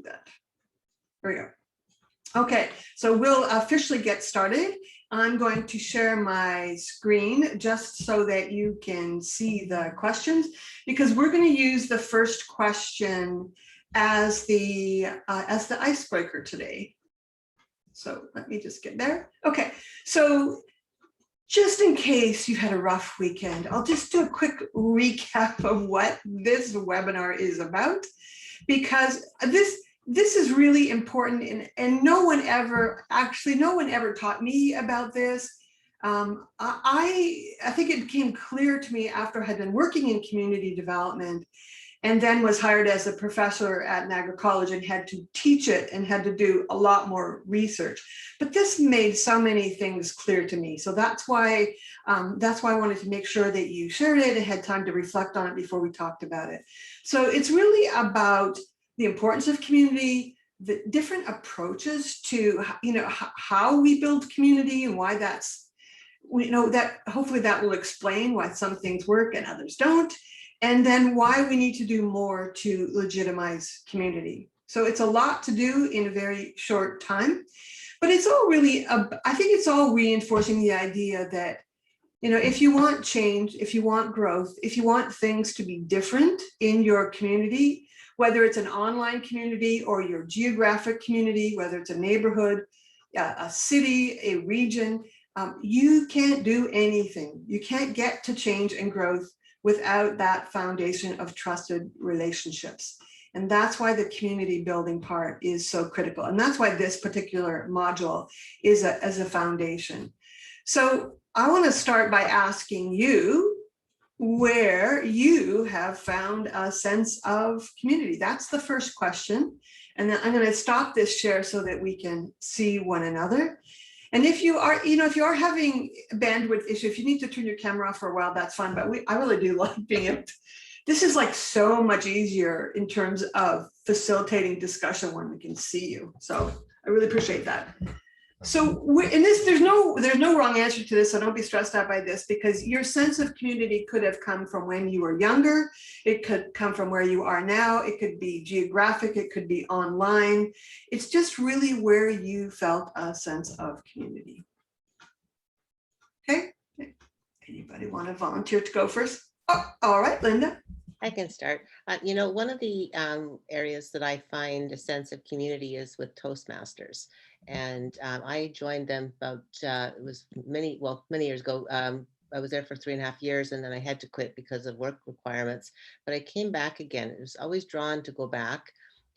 that. There we go. Okay, so we'll officially get started. I'm going to share my screen just so that you can see the questions, because we're going to use the first question as the icebreaker today. So let me just get there. Okay, so just in case you had a rough weekend, I'll just do a quick recap of what this webinar is about, because this is really important, and no one ever taught me about this. I think it became clear to me after I had been working in community development and then was hired as a professor at Niagara College and had to teach it and had to do a lot more research. But this made so many things clear to me. So that's why I wanted to make sure that you shared it and had time to reflect on it before we talked about it. So it's really about the importance of community, the different approaches to, how we build community and why that's, that hopefully that will explain why some things work and others don't. And then why we need to do more to legitimize community. So it's a lot to do in a very short time, but it's all really, I think it's all reinforcing the idea that, if you want change, if you want growth, if you want things to be different in your community, whether it's an online community or your geographic community, whether it's a neighborhood, a city, a region, you can't do anything. You can't get to change and growth without that foundation of trusted relationships. And that's why the community building part is so critical. And that's why this particular module is as a foundation. So I want to start by asking you where you have found a sense of community. That's the first question. And then I'm going to stop this share so that we can see one another. And if you are, if you are having a bandwidth issue, if you need to turn your camera off for a while, that's fine. But I really do like being able to, this is like so much easier in terms of facilitating discussion when we can see you. So I really appreciate that. So in this, there's no wrong answer to this, so don't be stressed out by this, because your sense of community could have come from when you were younger. It could come from where you are now. It could be geographic. It could be online. It's just really where you felt a sense of community. Okay. Anybody want to volunteer to go first? Oh, all right, Linda. I can start. One of the areas that I find a sense of community is with Toastmasters. And I joined them about, it was many years ago. I was there for 3.5 years, and then I had to quit because of work requirements. But I came back again. It was always drawn to go back.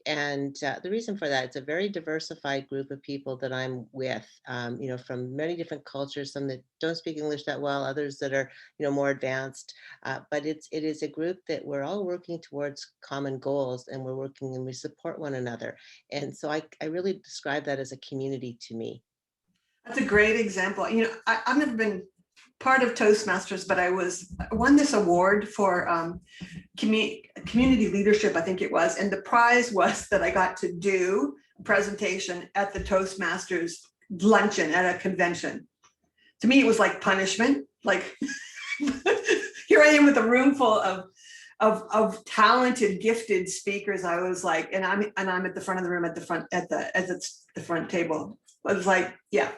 And the reason for that, it's a very diversified group of people that I'm with, from many different cultures, some that don't speak English that well, others that are, more advanced. But it is a group that we're all working towards common goals, and we're working and we support one another. And so I really describe that as a community to me. That's a great example. I've never been part of Toastmasters, but I won this award for community leadership, I think it was, and the prize was that I got to do a presentation at the Toastmasters luncheon at a convention. To me, it was like punishment. Like here I am with a room full of talented, gifted speakers. I was like, and I'm at the front of the room, at the front table. I was like, yeah.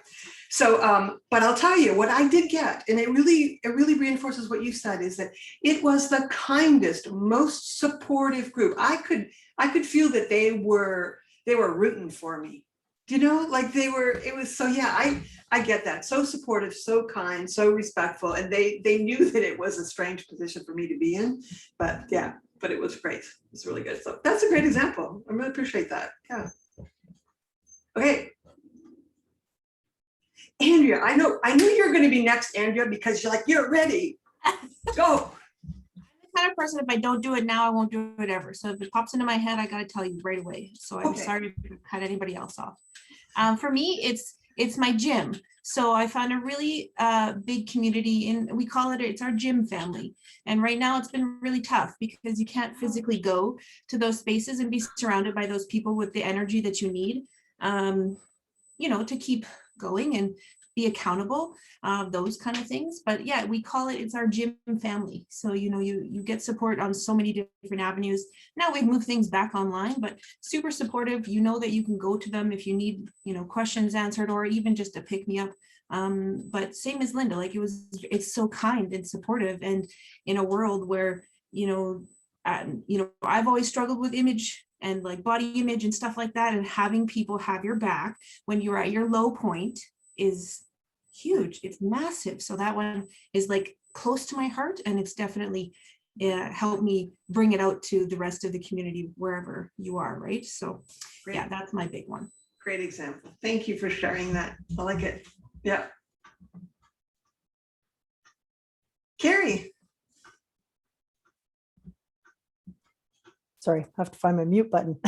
So, but I'll tell you what I did get, and it really reinforces what you said, is that it was the kindest, most supportive group. I could feel that they were rooting for me. Like it was so, yeah, I get that. So supportive, so kind, so respectful. And they knew that it was a strange position for me to be in, but yeah, but it was great. It's really good. So that's a great example. I really appreciate that. Yeah. Okay. Andrea, I knew you were going to be next, Andrea, because you're ready. Go. I'm the kind of person, if I don't do it now, I won't do it ever. So if it pops into my head, I got to tell you right away. So I'm sorry to cut anybody else off. For me, it's my gym. So I found a really big community, and we call it's our gym family. And right now it's been really tough because you can't physically go to those spaces and be surrounded by those people with the energy that you need, to keep going. And be accountable, those kind of things. But yeah, we call it, it's our gym family. So, you know, you get support on so many different avenues. Now we've moved things back online, but super supportive. You know that you can go to them if you need, you know, questions answered, or even just to pick me up. But same as Linda, like it's so kind and supportive. And in a world where, you know, I've always struggled with image and like body image and stuff like that, and having people have your back when you're at your low point is huge. It's massive. So that one is like close to my heart, and it's definitely helped me bring it out to the rest of the community wherever you are, right? So Great. yeah, that's my big one. Great example. Thank you for sharing that. I like it. Yeah. Carrie. Sorry, I have to find my mute button.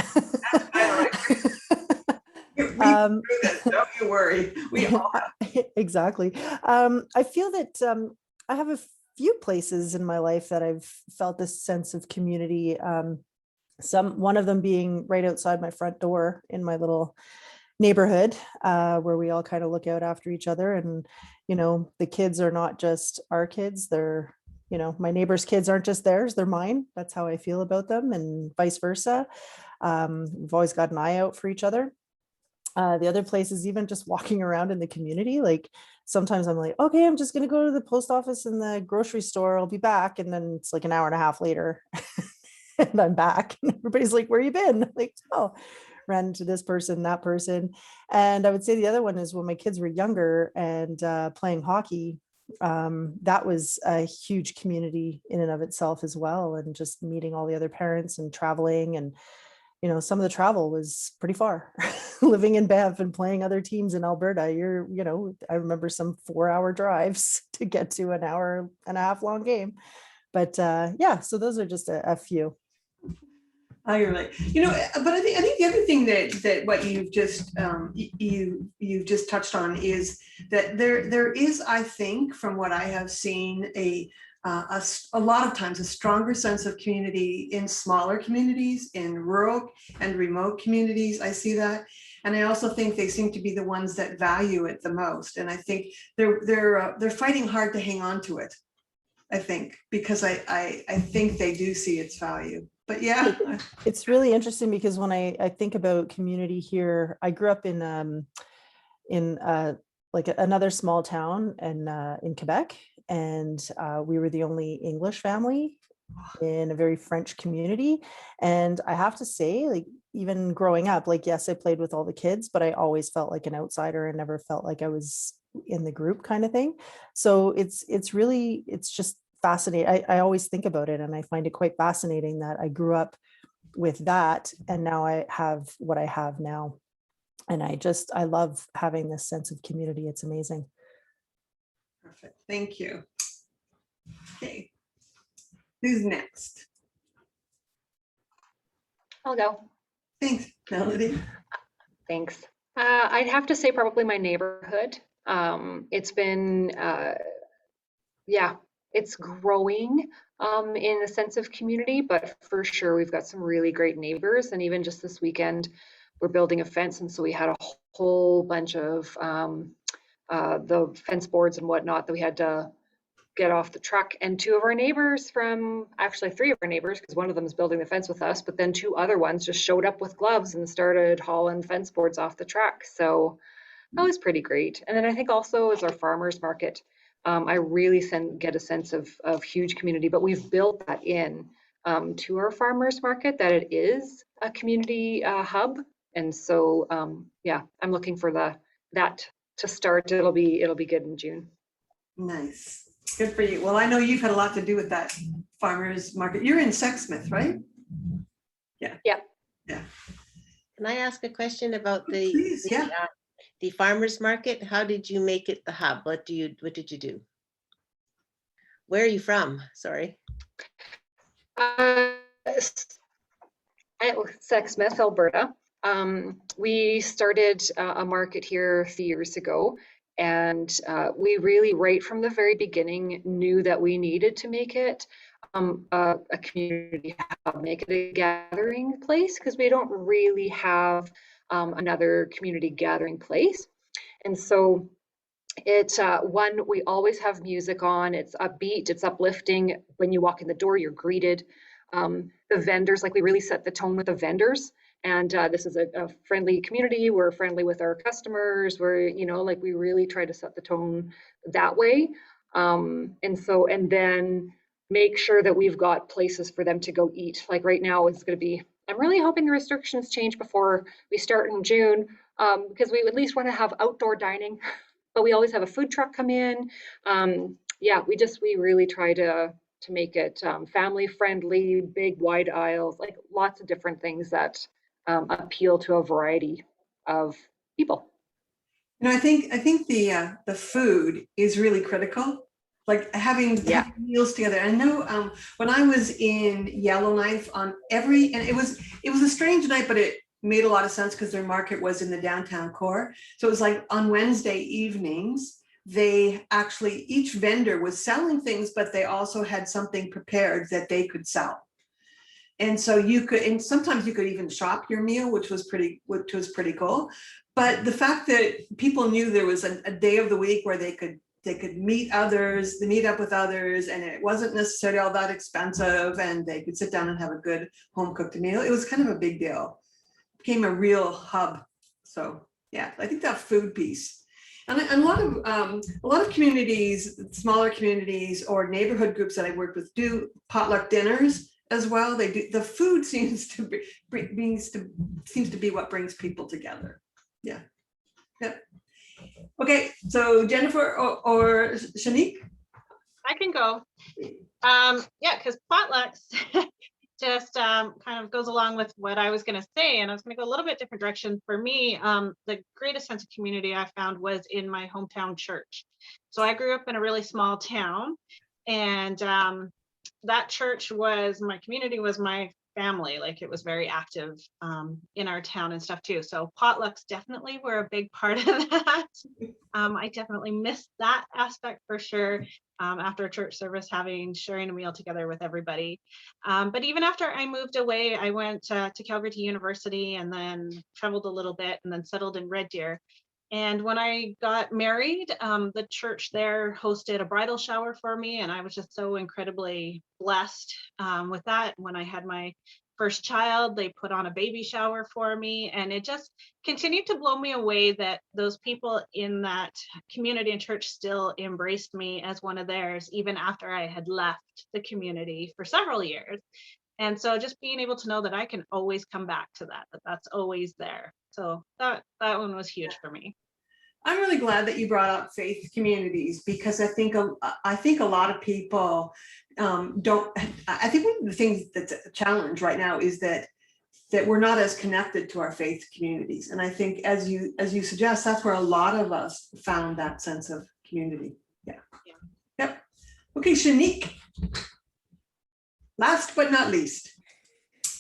Don't you worry. We all have. Exactly. I feel that I have a few places in my life that I've felt this sense of community. One of them being right outside my front door in my little neighborhood, where we all kind of look out after each other. And, you know, the kids are not just our kids, they're, you know, my neighbors' kids aren't just theirs, they're mine. That's how I feel about them, and vice versa. We've always got an eye out for each other. The other place is even just walking around in the community. Like sometimes I'm like, okay, I'm just going to go to the post office and the grocery store. I'll be back. And then it's like an hour and a half later and I'm back. And everybody's like, where you been? Like, oh, ran into this person, that person. And I would say the other one is when my kids were younger and playing hockey. That was a huge community in and of itself as well. And just meeting all the other parents and traveling, and you know, some of the travel was pretty far. Living in Banff and playing other teams in Alberta, you know, I remember some 4-hour drives to get to an hour and a half long game. But yeah, so those are just a few. Oh, you're right. You know, but I think the other thing that what you've just you've just touched on is that there is, I think, from what I have seen, a lot of times a stronger sense of community in smaller communities, in rural and remote communities. I see that. And I also think they seem to be the ones that value it the most. And I think they're fighting hard to hang on to it, I think, because I think they do see its value. But yeah. It's really interesting because when I think about community here, I grew up in like another small town in Quebec. And we were the only English family in a very French community. And I have to say, like, even growing up, like, yes, I played with all the kids, but I always felt like an outsider and never felt like I was in the group kind of thing. So it's just fascinating. I always think about it, and I find it quite fascinating that I grew up with that, and now I have what I have now. And I love having this sense of community. It's amazing. Perfect. Thank you. Okay. Who's next? I'll go. Thanks, Melody. Thanks. I'd have to say probably my neighborhood. It's been, yeah, it's growing in a sense of community, but for sure we've got some really great neighbors. And even just this weekend, we're building a fence, and so we had a whole bunch of the fence boards and whatnot that we had to get off the truck. And two of our neighbors actually 3 of our neighbors, because one of them is building the fence with us, but then 2 other ones just showed up with gloves and started hauling fence boards off the truck. So that was pretty great. And then I think also is our farmers market. I really get a sense of huge community, but we've built that in to our farmers market, that it is a community hub. And so yeah, I'm looking for that to start. It'll be good in June. Nice. Good for you. Well, I know you've had a lot to do with that farmers market. You're in Sexsmith, right? Yeah. Yeah. Yeah. Can I ask a question about Please, yeah. The farmers market? How did you make it the hub? What did you do? Where are you from? Sorry. Sexsmith, Alberta. We started a market here a few years ago, and we really, right from the very beginning, knew that we needed to make it a community hub, make it a gathering place, because we don't really have another community gathering place. And so It's one, we always have music on. It's upbeat, it's uplifting. When you walk in the door, you're greeted. The vendors, like we really set the tone with the vendors. And this is a friendly community. We're friendly with our customers. We're, like we really try to set the tone that way. And then make sure that we've got places for them to go eat. Like right now, it's going to be, I'm really hoping the restrictions change before we start in June, because we at least want to have outdoor dining, but we always have a food truck come in. Yeah, we really try to make it family friendly, big wide aisles, like lots of different things that appeal to a variety of people. I think the food is really critical. Like having meals together. I know when I was in Yellowknife and it was a strange night, but it made a lot of sense because their market was in the downtown core. So it was like on Wednesday evenings, they actually, each vendor was selling things, but they also had something prepared that they could sell. And so and sometimes you could even shop your meal, which was pretty cool. But the fact that people knew there was a day of the week where they could meet up with others, and it wasn't necessarily all that expensive, and they could sit down and have a good home cooked meal. It was kind of a big deal. It became a real hub. So yeah, I think that food piece. And a lot of communities, smaller communities or neighborhood groups that I work with do potluck dinners as well. They do. The food seems to be what brings people together. Yeah. Okay, so Jennifer or Shanique? I can go. Yeah, because potlucks just kind of goes along with what I was going to say, and I was going to go a little bit different direction. For me, the greatest sense of community I found was in my hometown church. So I grew up in a really small town, and that church was my community, was my family. Like it was very active in our town and stuff too. So potlucks definitely were a big part of that. I definitely missed that aspect for sure. After a church service, sharing a meal together with everybody. But even after I moved away, I went to Calgary University and then traveled a little bit and then settled in Red Deer. And when I got married, the church there hosted a bridal shower for me. And I was just so incredibly blessed with that. When I had my first child, they put on a baby shower for me. And it just continued to blow me away that those people in that community and church still embraced me as one of theirs, even after I had left the community for several years. And so just being able to know that I can always come back to that's always there. So that one was huge for me. I'm really glad that you brought up faith communities, because I think a lot of people don't. I think one of the things that's a challenge right now is that we're not as connected to our faith communities, and I think as you suggest, that's where a lot of us found that sense of community. Yeah. Yep. Okay, Shanique. Last but not least.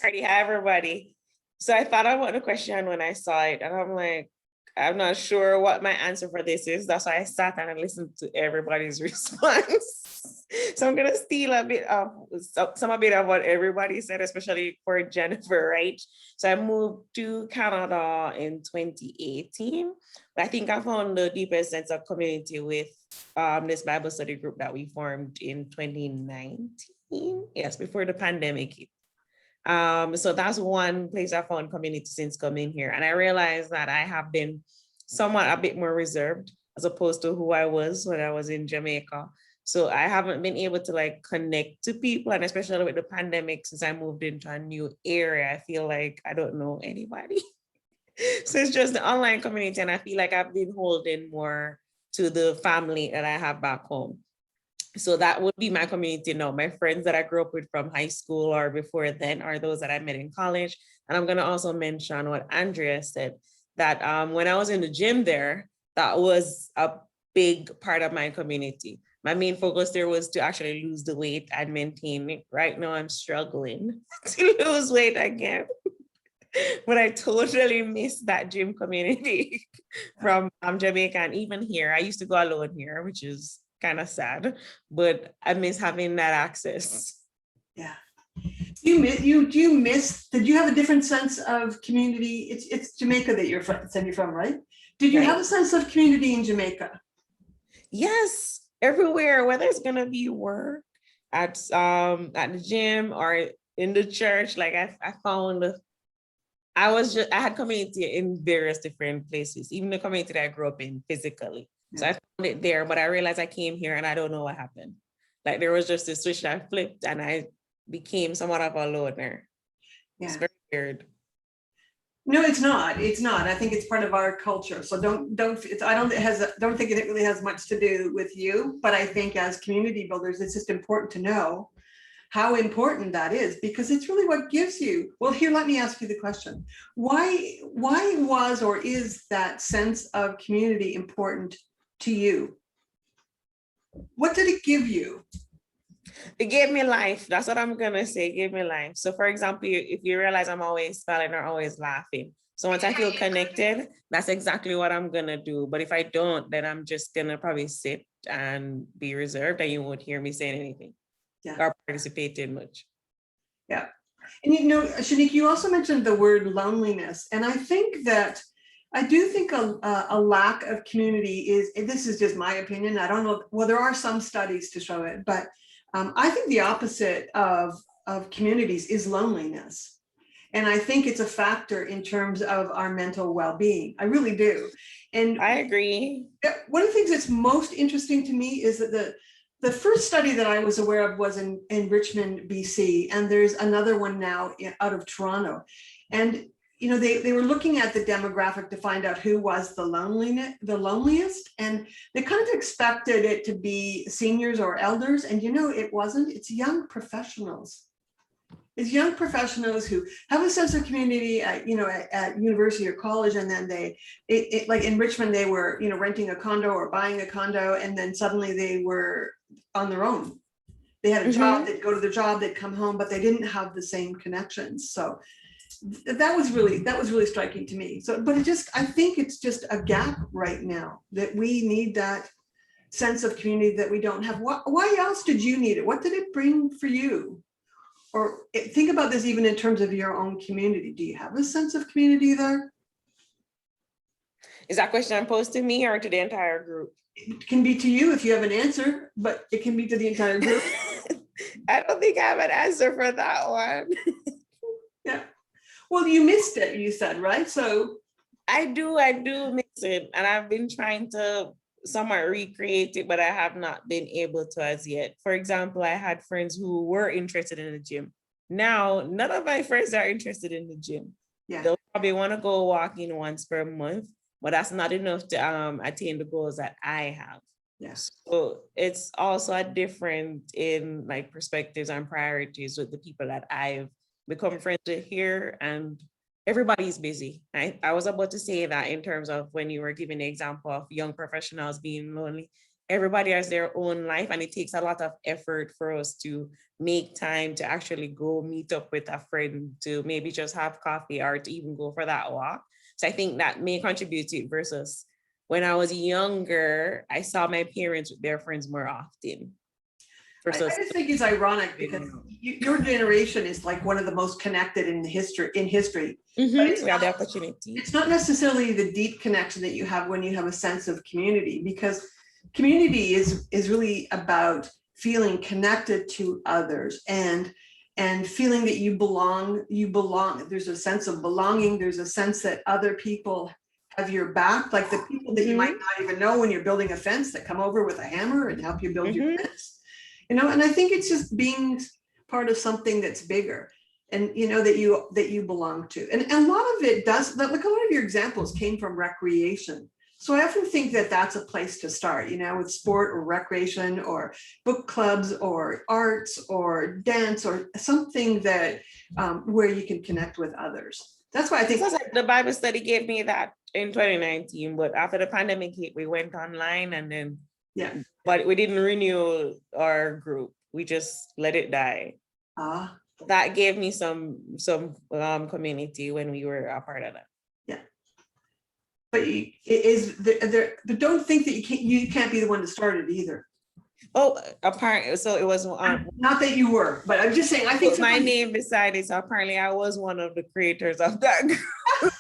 Alrighty, hi everybody. So I thought about a question when I saw it, and I'm like, I'm not sure what my answer for this is. That's why I sat and I listened to everybody's response. So I'm gonna steal a bit of what everybody said, especially for Jennifer, right? So I moved to Canada in 2018. But I think I found the deepest sense of community with this Bible study group that we formed in 2019. Yes, before the pandemic hit. So that's one place I found community since coming here. And I realized that I have been somewhat a bit more reserved as opposed to who I was when I was in Jamaica. So I haven't been able to like connect to people, and especially with the pandemic, since I moved into a new area, I feel like I don't know anybody. So it's just the online community, and I feel like I've been holding more to the family that I have back home. So that would be my community now. My friends that I grew up with from high school or before then are those that I met in college. And I'm going to also mention what Andrea said, that when I was in the gym there, that was a big part of my community. My main focus there was to actually lose the weight and maintain it. Right now, I'm struggling to lose weight again. But I totally miss that gym community from Jamaica. And even here, I used to go alone here, which is kind of sad, but I miss having that access. Yeah. Do you miss, did you have a different sense of community? It's Jamaica that you're from, right? Did you have a sense of community in Jamaica? Yes, everywhere, whether it's gonna be work, at the gym or in the church. Like I found I had community in various different places, even the community that I grew up in physically. So I found it there, but I realized I came here and I don't know what happened. Like there was just a switch that flipped and I became somewhat of a loner. It's very weird. No, it's not. It's not. I think it's part of our culture. So I don't think it really has much to do with you, but I think as community builders, it's just important to know how important that is, because it's really what gives you. Well, here, let me ask you the question. Why was or is that sense of community important to you? What did it give you? It gave me life. That's what I'm gonna say. It gave me life. So for example, if you realize I'm always smiling or always laughing. So once I feel connected, that's exactly what I'm gonna do. But if I don't, then I'm just gonna probably sit and be reserved and you won't hear me saying anything or participating much. Yeah. And Shanique, you also mentioned the word loneliness. And I think that I do think a lack of community is, and this is just my opinion, I don't know, well, there are some studies to show it, but I think the opposite of communities is loneliness. And I think it's a factor in terms of our mental well-being. I really do. And I agree. One of the things that's most interesting to me is that the first study that I was aware of was in Richmond, BC, and there's another one now out of Toronto. And they were looking at the demographic to find out who was the loneliest, and they kind of expected it to be seniors or elders, and it wasn't. It's young professionals. It's young professionals who have a sense of community at university or college, and then like in Richmond, they were renting a condo or buying a condo, and then suddenly they were on their own. They had a job, they'd go to their job, they'd come home, but they didn't have the same connections. So that was really striking to me. So, but I think it's just a gap right now that we need that sense of community that we don't have. Why else did you need it? What did it bring for you? Or think about this even in terms of your own community. Do you have a sense of community there? Is that question posed to me or to the entire group? It can be to you if you have an answer, but it can be to the entire group. I don't think I have an answer for that one. Yeah. Well, you missed it, you said, right? So I do miss it. And I've been trying to somewhat recreate it, but I have not been able to as yet. For example, I had friends who were interested in the gym. Now, none of my friends are interested in the gym. Yeah. They'll probably want to go walking once per month, but that's not enough to attain the goals that I have. Yes. So it's also a different in like perspectives and priorities with the people that I've become friends with here, and everybody's busy. I was about to say that in terms of when you were giving the example of young professionals being lonely, everybody has their own life, and it takes a lot of effort for us to make time to actually go meet up with a friend to maybe just have coffee or to even go for that walk. So I think that may contribute to it versus when I was younger, I saw my parents with their friends more often. I just think it's ironic because your generation is like one of the most connected in history. But it's the opportunity. It's not necessarily the deep connection that you have when you have a sense of community, because community is really about feeling connected to others and feeling that you belong. There's a sense of belonging. There's a sense that other people have your back, like the people that you might not even know when you're building a fence that come over with a hammer and help you build your fence. And I think it's just being part of something that's bigger, and that you belong to. And a lot of it does, like a lot of your examples came from recreation. So I often think that that's a place to start, with sport or recreation or book clubs or arts or dance or something that where you can connect with others. That's why I think the Bible study gave me that in 2019, but after the pandemic hit, we went online and then but we didn't renew our group. We just let it die. That gave me some community when we were a part of that. Yeah. But but don't think that you can't be the one to start it either. Oh, apparently, so it was not that you were, but I'm just saying. I think my name beside it. So apparently, I was one of the creators of that group.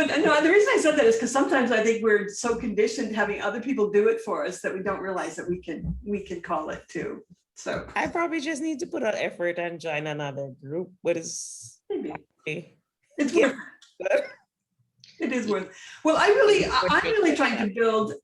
But no, the reason I said that is because sometimes I think we're so conditioned having other people do it for us that we don't realize that we can call it too. So I probably just need to put out effort and join another group, but it's maybe okay. it's worth it. It is worth. Well, I'm really trying to build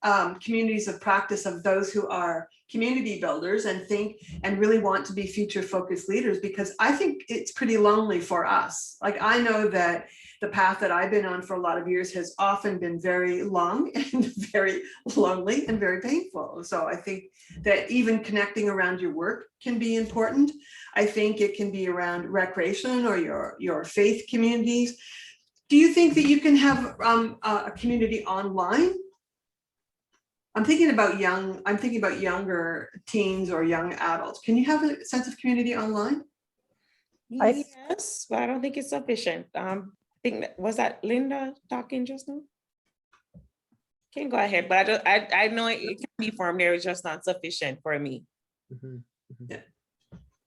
communities of practice of those who are community builders and think and really want to be future focused leaders, because I think it's pretty lonely for us. Like, I know that the path that I've been on for a lot of years has often been very long and very lonely and very painful. So I think that even connecting around your work can be important. I think it can be around recreation or your faith communities. Do you think that you can have a community online? I'm thinking about younger teens or young adults. Can you have a sense of community online? Yes, but I don't think it's sufficient. I think was that Linda talking just now? Can go ahead, but I know it can be formed there. It's just not sufficient for me. Mhm, mhm. Yeah.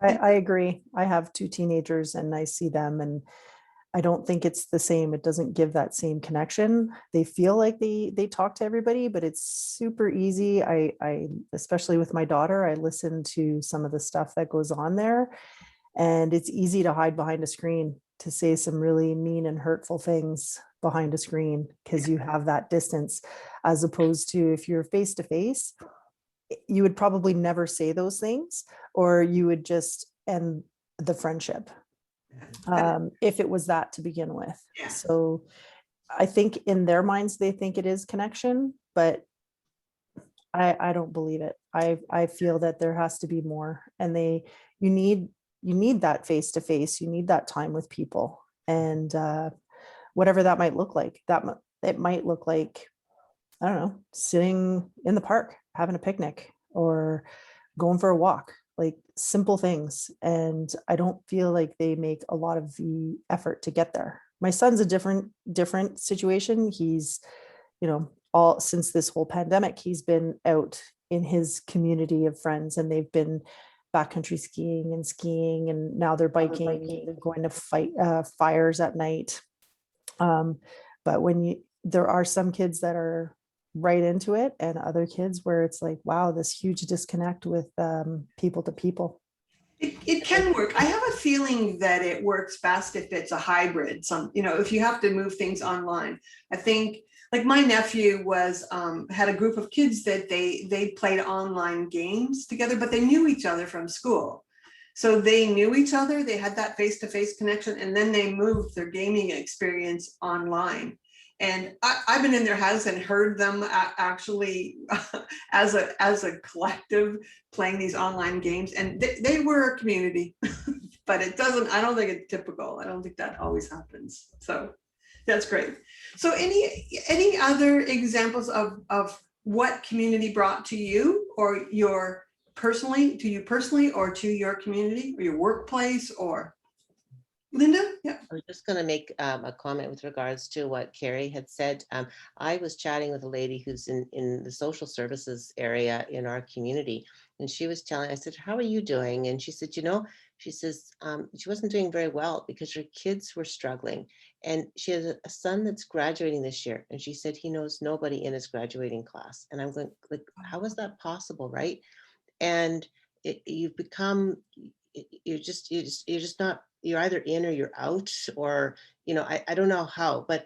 I agree. I have 2 teenagers and I see them, and I don't think it's the same. It doesn't give that same connection. They feel like they talk to everybody, but it's super easy. I especially with my daughter, I listen to some of the stuff that goes on there, and it's easy to hide behind a screen to say some really mean and hurtful things behind a screen because you have that distance, as opposed to if you're face to face, you would probably never say those things, or you would just end the friendship if it was that to begin with. Yeah. So I think in their minds, they think it is connection, but I don't believe it. I feel that there has to be more, and you need that face to face. You need that time with people, and whatever that might look like. It might look like, I don't know, sitting in the park, having a picnic, or going for a walk, like simple things. And I don't feel like they make a lot of the effort to get there. My son's a different situation. He's, all since this whole pandemic, he's been out in his community of friends, and they've been backcountry skiing, and now they're biking, they're going to fight fires at night. But there are some kids that are right into it, and other kids where it's like, wow, this huge disconnect with people to people. It can work. I have a feeling that it works best if it's a hybrid. If you have to move things online. I think, like, my nephew had a group of kids that they played online games together, but they knew each other from school. So they knew each other, they had that face-to-face connection, and then they moved their gaming experience online. And I've been in their house and heard them actually as a collective playing these online games, and they were a community. But I don't think it's typical. I don't think that always happens. So that's great. So any other examples of what community brought to you, or personally, or to your community or your workplace? Or Linda? Yeah. I was just going to make a comment with regards to what Carrie had said. I was chatting with a lady who's in the social services area in our community, and she was I said, how are you doing? And she said, she says she wasn't doing very well because her kids were struggling. And she has a son that's graduating this year. And she said he knows nobody in his graduating class. And I'm going, like, how is that possible, right? And you've become, you're just not, you're either in or you're out, or, I don't know how, but,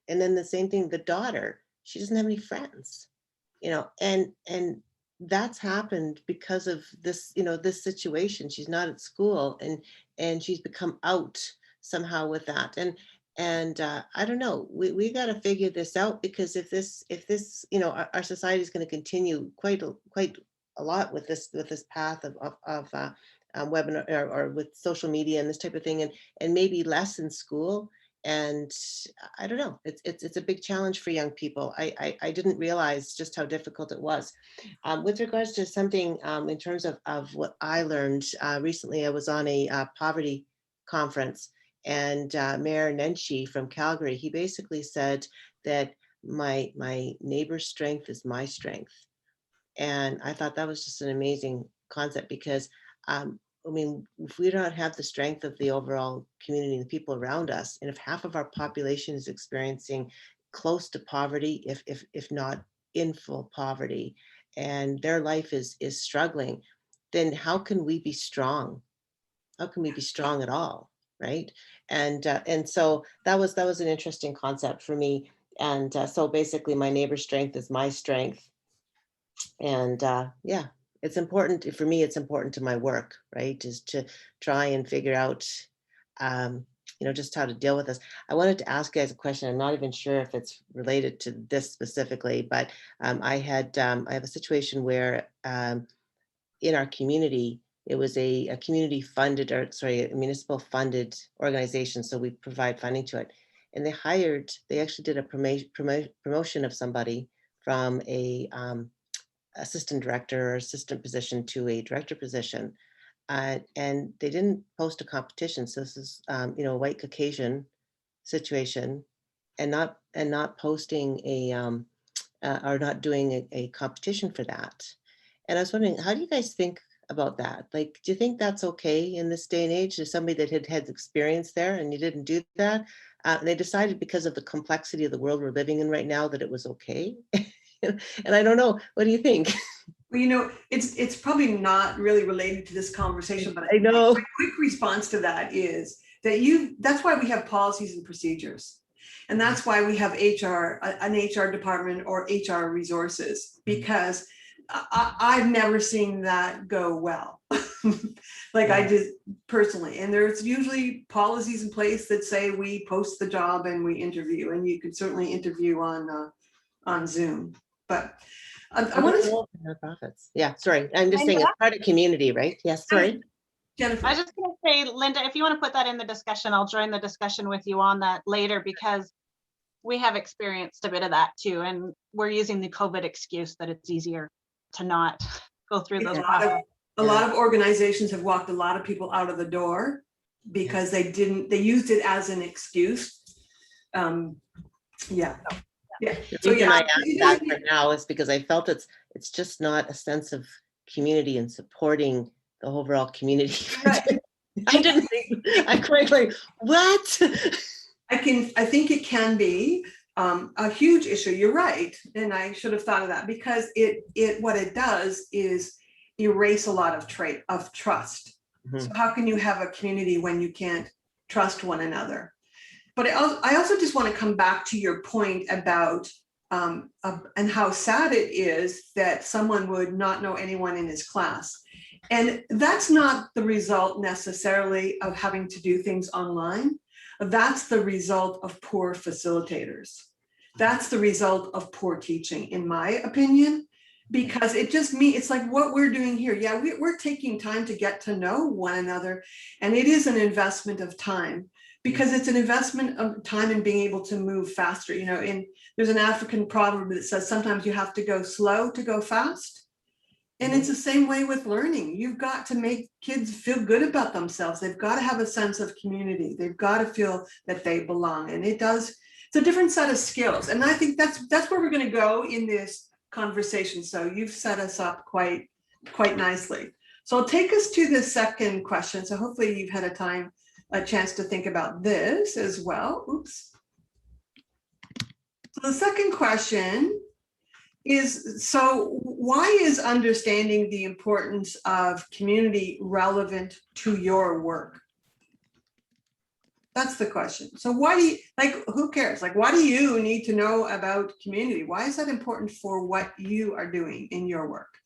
and then the same thing, the daughter, she doesn't have any friends, and that's happened because of this, this situation. She's not at school, and she's become out somehow with that. And I don't know, we got to figure this out, because if this, our society is going to continue quite a lot with this path of webinar or with social media and this type of thing, and maybe less in school. And I don't know, it's a big challenge for young people. I didn't realize just how difficult it was. With regards to something in terms of what I learned recently, I was on a poverty conference, and Mayor Nenshi from Calgary, he basically said that my neighbor's strength is my strength. And I thought that was just an amazing concept, because I mean, if we don't have the strength of the overall community and the people around us, and if half of our population is experiencing close to poverty, if not in full poverty, and their life is struggling, then how can we be strong? How can we be strong at all, right? And so that was an interesting concept for me. And so basically, my neighbor's strength is my strength. And yeah, it's important for me. It's important to my work, right? Is to try and figure out, just how to deal with this. I wanted to ask you guys a question. I'm not even sure if it's related to this specifically, but I have a situation where in our community, it was a community funded, or sorry, a municipal funded organization. So we provide funding to it. And they actually did a promotion of somebody from a assistant director or assistant position to a director position. And they didn't post a competition. So this is, a white Caucasian situation, and not posting or not doing a competition for that. And I was wondering, how do you guys think about that? Like, do you think that's okay in this day and age? There's somebody that had experience there and you didn't do that. They decided because of the complexity of the world we're living in right now that it was okay. And I don't know, what do you think? Well, it's probably not really related to this conversation, but I know. my quick response to that is that that's why we have policies and procedures. And that's why we have an HR department or HR resources, because I've never seen that go well. Like I did personally. And there's usually policies in place that say we post the job and we interview, and you could certainly interview on Zoom. But I want to nonprofits. Yeah, sorry. I'm just saying it's part of community, right? Yes, sorry. Jennifer. I was just going to say, Linda, if you want to put that in the discussion, I'll join the discussion with you on that later, because we have experienced a bit of that too. And we're using the COVID excuse that it's easier to not go through those processes. A lot of organizations have walked a lot of people out of the door because they used it as an excuse. Yeah. The reason I asked that for now is because I felt it's just not a sense of community and supporting the overall community. Right. I'm quite like, what? I think it can be a huge issue. You're right. And I should have thought of that, because what it does is erase a lot of trust. Mm-hmm. So how can you have a community when you can't trust one another? But I also just want to come back to your point about and how sad it is that someone would not know anyone in his class. And that's not the result necessarily of having to do things online. That's the result of poor facilitators. That's the result of poor teaching, in my opinion, because it's like what we're doing here. Yeah, we're taking time to get to know one another, and it is an investment of time, because it's an investment of time in being able to move faster. There's an African proverb that says sometimes you have to go slow to go fast. And it's the same way with learning. You've got to make kids feel good about themselves. They've got to have a sense of community. They've got to feel that they belong. And it's a different set of skills. And I think that's where we're going to go in this conversation. So you've set us up quite nicely. So I'll take us to the second question. So hopefully you've had a chance to think about this as well. Oops. So the second question is, so why is understanding the importance of community relevant to your work? That's the question. So who cares? Like, why do you need to know about community? Why is that important for what you are doing in your work?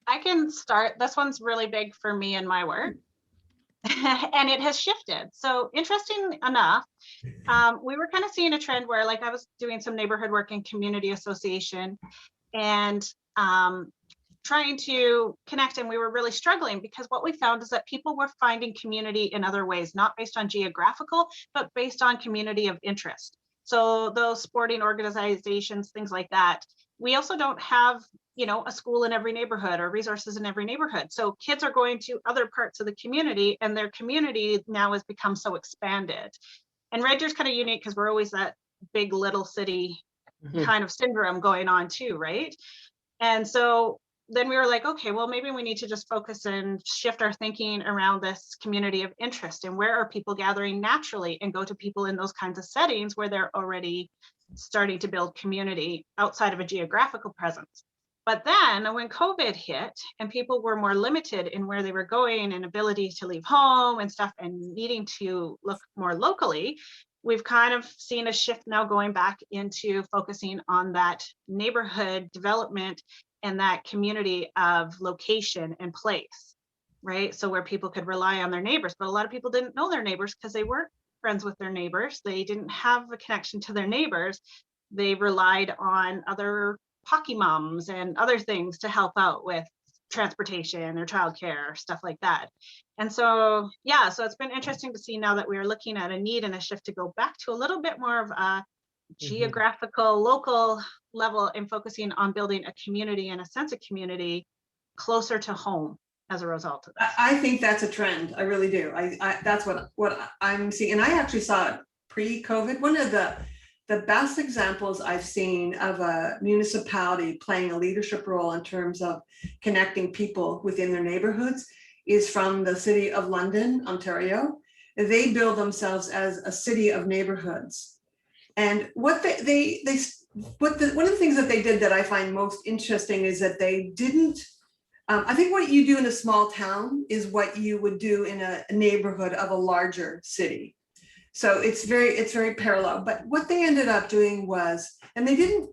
I can start. This one's really big for me in my work. And it has shifted. So interesting enough, we were kind of seeing a trend where, like, I was doing some neighborhood work in community association and trying to connect, and we were really struggling, because what we found is that people were finding community in other ways, not based on geographical, but based on community of interest. So those sporting organizations, things like that. We also don't have, a school in every neighborhood or resources in every neighborhood. So kids are going to other parts of the community, and their community now has become so expanded. And Red Deer's kind of unique because we're always that big little city kind of syndrome going on too, right? And so then we were like, okay, well, maybe we need to just focus and shift our thinking around this community of interest and where are people gathering naturally, and go to people in those kinds of settings where they're already starting to build community outside of a geographical presence. But then when COVID hit and people were more limited in where they were going and ability to leave home and stuff and needing to look more locally, we've kind of seen a shift now going back into focusing on that neighborhood development and that community of location and place, right? So where people could rely on their neighbors, but a lot of people didn't know their neighbors because they weren't friends with their neighbors. They didn't have a connection to their neighbors. They relied on other hockey moms and other things to help out with transportation or childcare, stuff like that. And so, yeah, so it's been interesting to see now that we are looking at a need and a shift to go back to a little bit more of a geographical, local level and focusing on building a community and a sense of community closer to home as a result of this. I think that's a trend. I really do. That's what I'm seeing. And I actually saw it pre-COVID. One of the best examples I've seen of a municipality playing a leadership role in terms of connecting people within their neighborhoods is from the city of London, Ontario. They build themselves as a city of neighborhoods. And what one of the things that they did that I find most interesting is that they didn't, I think what you do in a small town is what you would do in a neighborhood of a larger city. So it's very parallel. But what they ended up doing was, and they didn't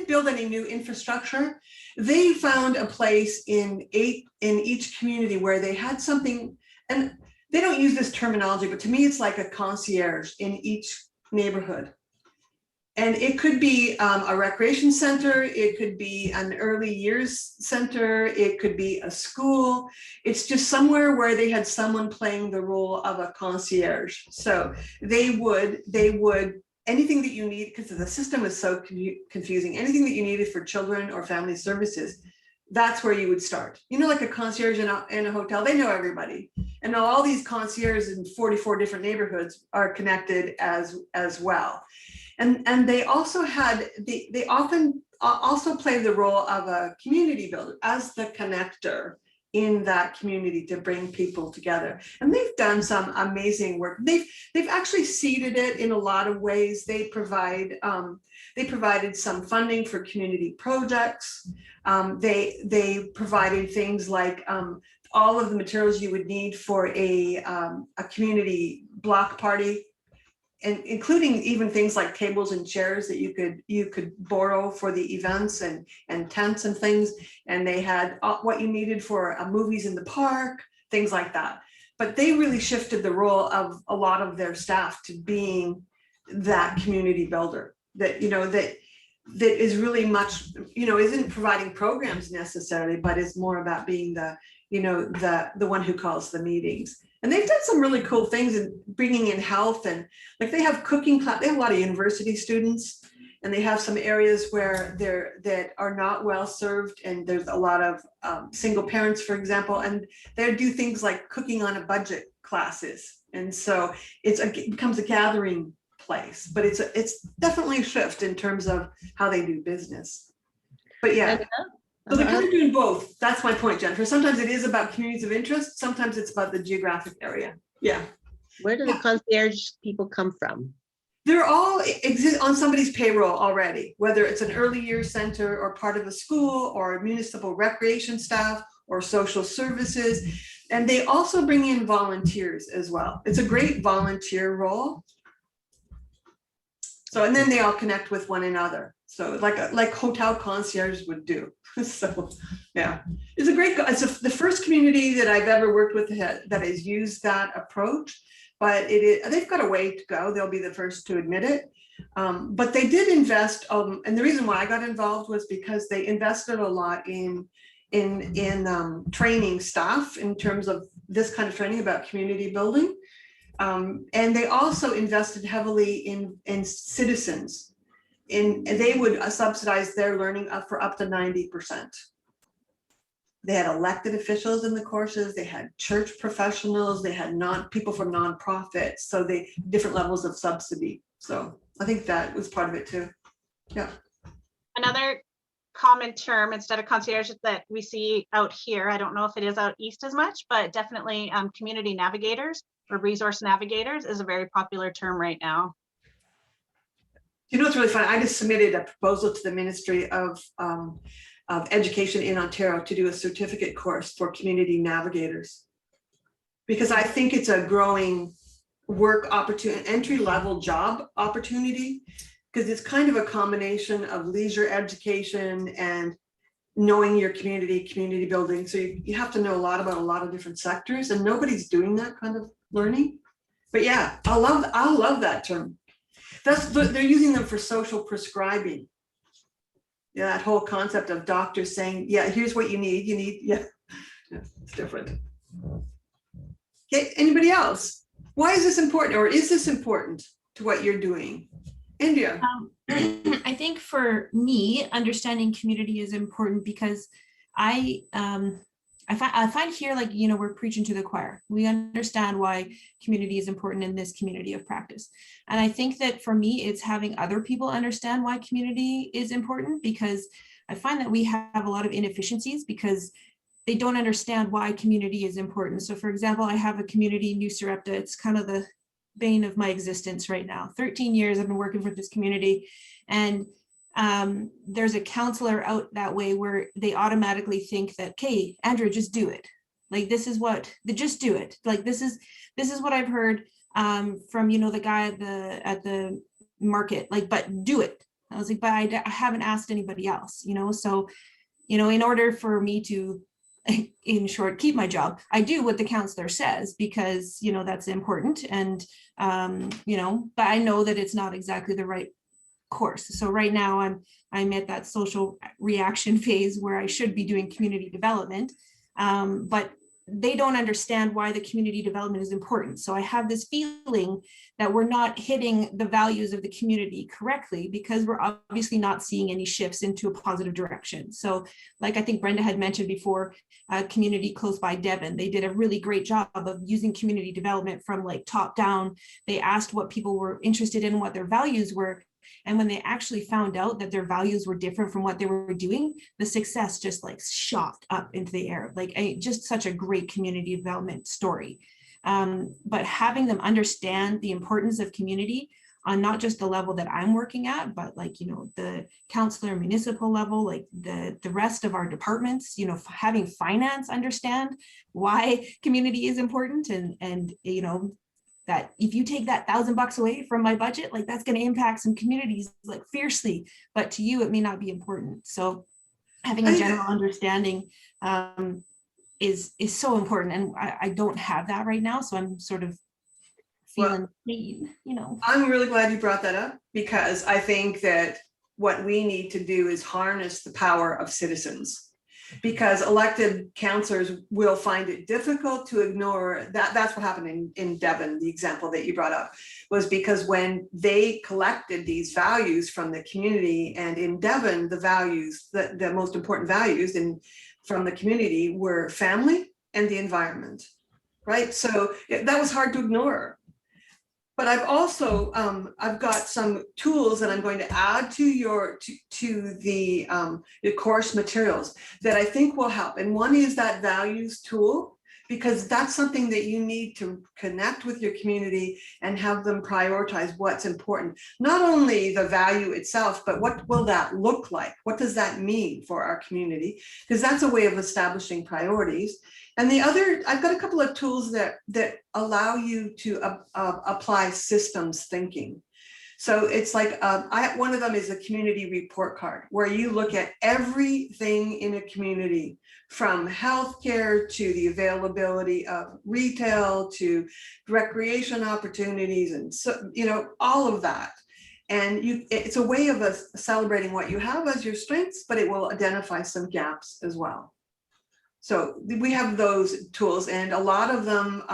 build any new infrastructure. They found a place in each community where they had something, and they don't use this terminology, but to me it's like a concierge in each neighborhood. And it could be a recreation center, it could be an early years center, it could be a school. It's just somewhere where they had someone playing the role of a concierge. So they would, anything that you need, because the system was so confusing, anything that you needed for children or family services, that's where you would start. You know, like a concierge in a hotel, they know everybody. And now all these concierges in 44 different neighborhoods are connected as well. And they also they often also play the role of a community builder as the connector in that community to bring people together. And they've done some amazing work. They've actually seeded it in a lot of ways. They provided some funding for community projects. They provided things like all of the materials you would need for a community block party, and including even things like tables and chairs that you could borrow for the events and tents and things. And they had what you needed for movies in the park, things like that. But they really shifted the role of a lot of their staff to being that community builder that, that is really much, isn't providing programs necessarily, but is more about being the one who calls the meetings. And they've done some really cool things in bringing in health, and like they have cooking class. They have a lot of university students, and they have some areas where that are not well served, and there's a lot of single parents, for example, and they do things like cooking on a budget classes, and so it becomes a gathering place. But it's definitely a shift in terms of how they do business. But yeah. So they're kind of doing both. That's my point, Jennifer. Sometimes it is about communities of interest. Sometimes it's about the geographic area. Yeah. Where do the concierge people come from? They're all exist on somebody's payroll already, whether it's an early years center or part of a school or municipal recreation staff or social services. And they also bring in volunteers as well. It's a great volunteer role. So, and then they all connect with one another. So like hotel concierge would do. So yeah, it's the first community that I've ever worked with that has used that approach, but they've got a way to go. They'll be the first to admit it. But they did invest, and the reason why I got involved was because they invested a lot in training staff in terms of this kind of training about community building. And they also invested heavily in citizens. And they would subsidize their learning for up to 90%. They had elected officials in the courses, they had church professionals, they had people from nonprofits, so different levels of subsidy. So I think that was part of it too. Yeah. Another common term instead of concierge that we see out here. I don't know if it is out east as much, but definitely community navigators or resource navigators is a very popular term right now. You know what's really fun? I just submitted a proposal to the Ministry of Education in Ontario to do a certificate course for community navigators, because I think it's a growing work opportunity, entry-level job opportunity, because it's kind of a combination of leisure education and knowing your community building. So you have to know a lot about a lot of different sectors, and nobody's doing that kind of learning. But yeah, I love that term. They're using them for social prescribing. Yeah, that whole concept of doctors saying, yeah, here's what you need, yeah, it's different. Okay, anybody else? Why is this important, or is this important to what you're doing? India. I think for me, understanding community is important because I find here, like, you know, we're preaching to the choir. We understand why community is important in this community of practice. And I think that for me, it's having other people understand why community is important, because I find that we have a lot of inefficiencies because they don't understand why community is important. So for example, I have a community, New Sarepta. It's kind of the bane of my existence right now. 13 years I've been working for this community, and there's a counselor out that way where they automatically think that, okay, Andrew, just do it. Like, this is what, just do it. Like, this is what I've heard from, you know, the guy at the market, like, but do it. I was like, but I haven't asked anybody else, you know? So, you know, in order for me to, in short, keep my job, I do what the counselor says, because, you know, that's important. And, you know, but I know that it's not exactly the right course. So right now I'm at that social reaction phase where I should be doing community development, but they don't understand why the community development is important. So I have this feeling that we're not hitting the values of the community correctly, because we're obviously not seeing any shifts into a positive direction. So like I think Brenda had mentioned before, a community close by Devon, they did a really great job of using community development from like top down. They asked what people were interested in, what their values were. And when they actually found out that their values were different from what they were doing, the success just like shot up into the air. Like just such a great community development story. But having them understand the importance of community on not just the level that I'm working at, but like, you know, the councillor municipal level, like the rest of our departments, you know, having finance understand why community is important, and you know, that if you take that $1,000 away from my budget, like that's going to impact some communities like fiercely, but to you, it may not be important. So having a general understanding is so important. And I don't have that right now. So I'm sort of feeling, you know. I'm really glad you brought that up, because I think that what we need to do is harness the power of citizens, because elected councillors will find it difficult to ignore that. That's what happened in Devon. The example that you brought up was because when they collected these values from the community, and in Devon, the values, the most important values from the community were family and the environment, right? So that was hard to ignore. But I've also, I've got some tools that I'm going to add to your course materials that I think will help. And one is that values tool, because that's something that you need to connect with your community and have them prioritize what's important. Not only the value itself, but what will that look like? What does that mean for our community? Because that's a way of establishing priorities. And the other, I've got a couple of tools that allow you to apply systems thinking. So it's like, one of them is a community report card, where you look at everything in a community, from healthcare to the availability of retail to recreation opportunities, and so, you know, all of that. And it's a way of celebrating what you have as your strengths, but it will identify some gaps as well. So we have those tools, and a lot of them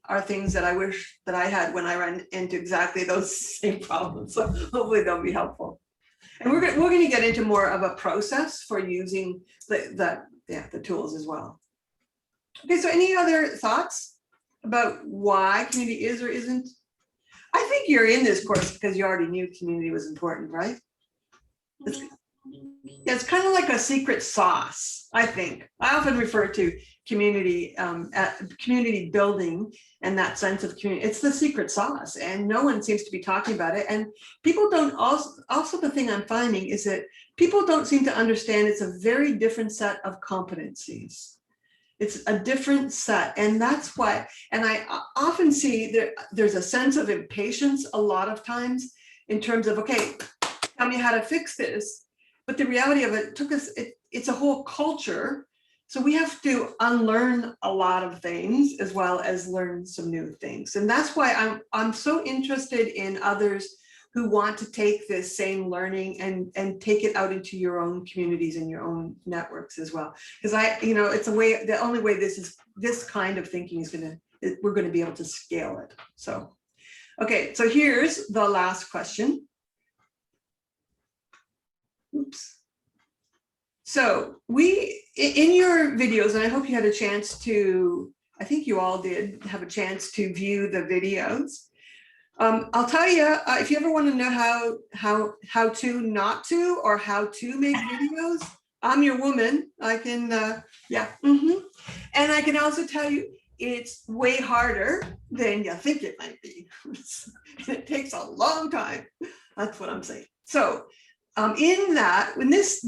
are things that I wish that I had when I ran into exactly those same problems. So hopefully they'll be helpful. And we're going to get into more of a process for using the tools as well. Okay, so any other thoughts about why community is or isn't? I think you're in this course because you already knew community was important, right? Yeah, it's kind of like a secret sauce, I think. I often refer to community community building and that sense of community. It's the secret sauce, and no one seems to be talking about it. And people don't also the thing I'm finding is that people don't seem to understand it's a very different set of competencies. It's a different set, and that's why. And I often see there's a sense of impatience a lot of times in terms of, okay, tell me how to fix this. But the reality of it took us, it's a whole culture. So we have to unlearn a lot of things as well as learn some new things. And that's why I'm so interested in others who want to take this same learning and take it out into your own communities and your own networks as well. Because it's a way, the only way this kind of thinking we're going to be able to scale it. So, okay, so here's the last question. Oops. So in your videos, and I hope you had a chance to, I think you all did have a chance to view the videos. I'll tell you, if you ever want to know how to not to, or how to make videos, I'm your woman. I can, yeah. And I can also tell you, it's way harder than you think it might be. It takes a long time. That's what I'm saying. So in that, when this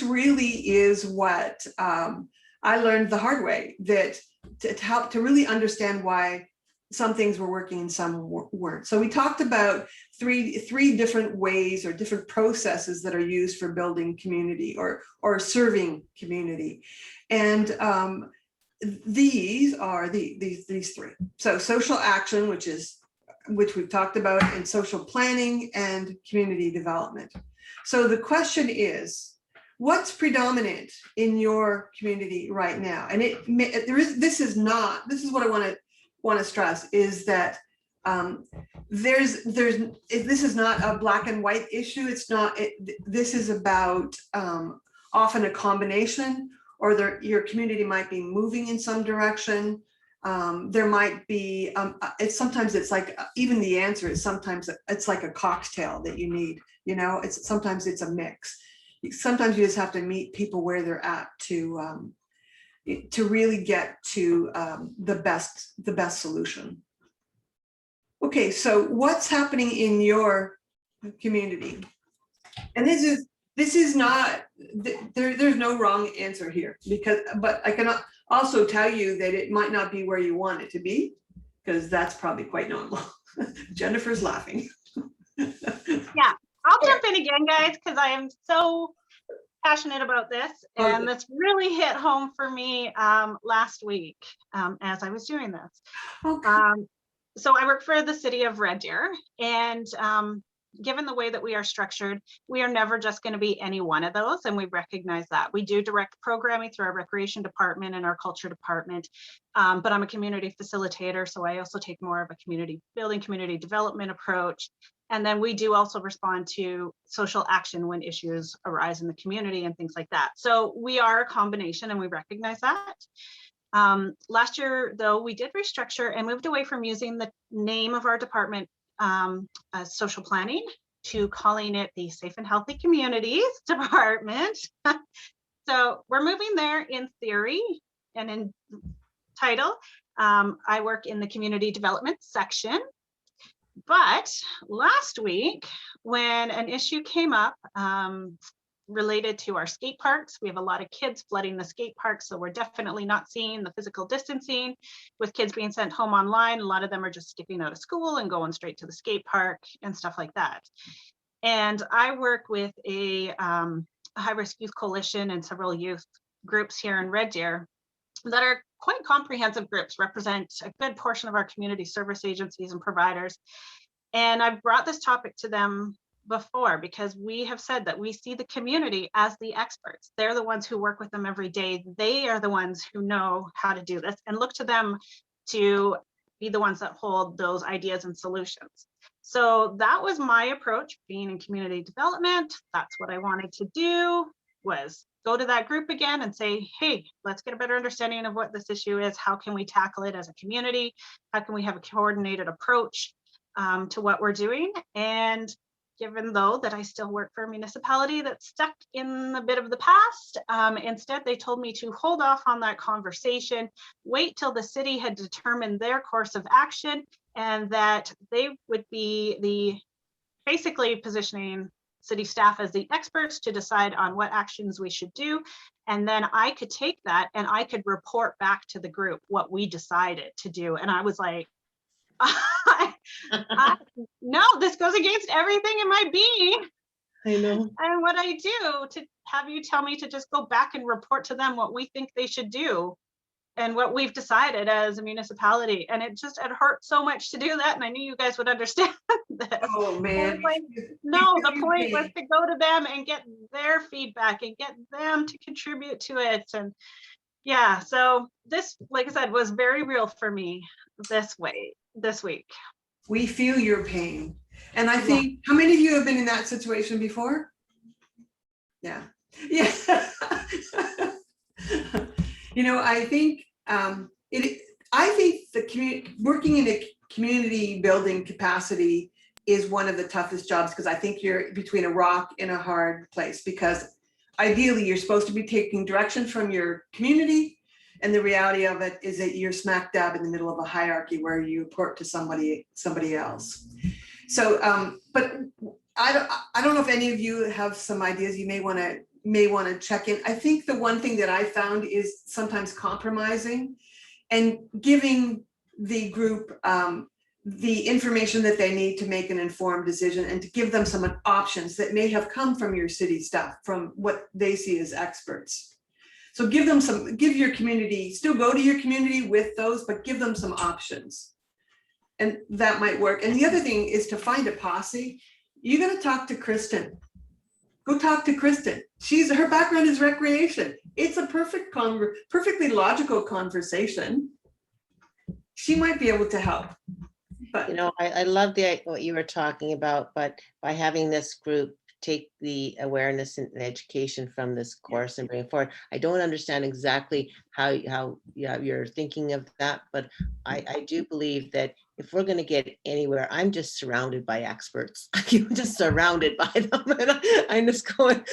really is what I learned the hard way, that to help to really understand why some things were working and some weren't. So we talked about three different ways or different processes that are used for building community or serving community. And these are these three. So social action, which we've talked about, and social planning and community development. So the question is, what's predominant in your community right now? And this is what I want to stress, is that this is not a black and white issue. It's not, this is about often a combination, or your community might be moving in some direction. There might be, sometimes it's like, even the answer is sometimes it's like a cocktail that you need, sometimes it's a mix. Sometimes you just have to meet people where they're at to really get to the best solution. Okay, so what's happening in your community? And this is not, there's no wrong answer here, but I can also tell you that it might not be where you want it to be, because that's probably quite normal. Jennifer's laughing. Yeah, I'll jump in again, guys, because I am so passionate about this, and that's really hit home for me last week as I was doing this. Okay. So I work for the city of Red Deer, and given the way that we are structured, we are never just going to be any one of those, and we recognize that. We do direct programming through our recreation department and our culture department, but I'm a community facilitator, so I also take more of a community building, community development approach. And then we do also respond to social action when issues arise in the community and things like that. So we are a combination, and we recognize that. Last year, though, we did restructure and moved away from using the name of our department, social planning, to calling it the Safe and Healthy Communities Department. So we're moving there in theory, and in title. I work in the community development section. But last week, when an issue came up related to our skate parks, we have a lot of kids flooding the skate parks, so we're definitely not seeing the physical distancing. With kids being sent home online, a lot of them are just skipping out of school and going straight to the skate park and stuff like that. And I work with a high-risk youth coalition and several youth groups here in Red Deer that are quite comprehensive groups, represent a good portion of our community service agencies and providers. And I've brought this topic to them before, because we have said that we see the community as the experts. They're the ones who work with them every day. They are the ones who know how to do this, and look to them to be the ones that hold those ideas and solutions. So that was my approach, being in community development. That's what I wanted to do, was go to that group again and say, hey, let's get a better understanding of what this issue is. How can we tackle it as a community? How can we have a coordinated approach to what we're doing? And given though that I still work for a municipality that's stuck in a bit of the past. Instead, they told me to hold off on that conversation, wait till the city had determined their course of action, and that they would be basically positioning city staff as the experts to decide on what actions we should do. And then I could take that and I could report back to the group what we decided to do. And I was like, no, this goes against everything in my being. I know. And what I do to have you tell me to just go back and report to them what we think they should do and what we've decided as a municipality. And it hurt so much to do that. And I knew you guys would understand this. Oh, man. Like, no, the point was to go to them and get their feedback and get them to contribute to it. And yeah, so this, like I said, was very real for me this week. We feel your pain. And I think, how many of you have been in that situation before? Yeah. Yeah. You know, I think the community, working in a community building capacity is one of the toughest jobs, because I think you're between a rock and a hard place, because ideally you're supposed to be taking direction from your community, and the reality of it is that you're smack dab in the middle of a hierarchy where you report to somebody else. So, but I don't know if any of you have some ideas you may want to check in. I think the one thing that I found is sometimes compromising and giving the group the information that they need to make an informed decision, and to give them some options that may have come from your city staff, from what they see as experts. So give your community, still go to your community with those, but give them some options. And that might work. And the other thing is to find a posse. You got to talk to Kristen. Go talk to Kristen. Her background is recreation. It's a perfectly logical conversation. She might be able to help. But You know, I love what you were talking about, but by having this group take the awareness and education from this course and bring it forward, I don't understand exactly how you're thinking of that, but I do believe that if we're going to get anywhere, I'm just surrounded by experts. I'm just surrounded by them, and I'm just going,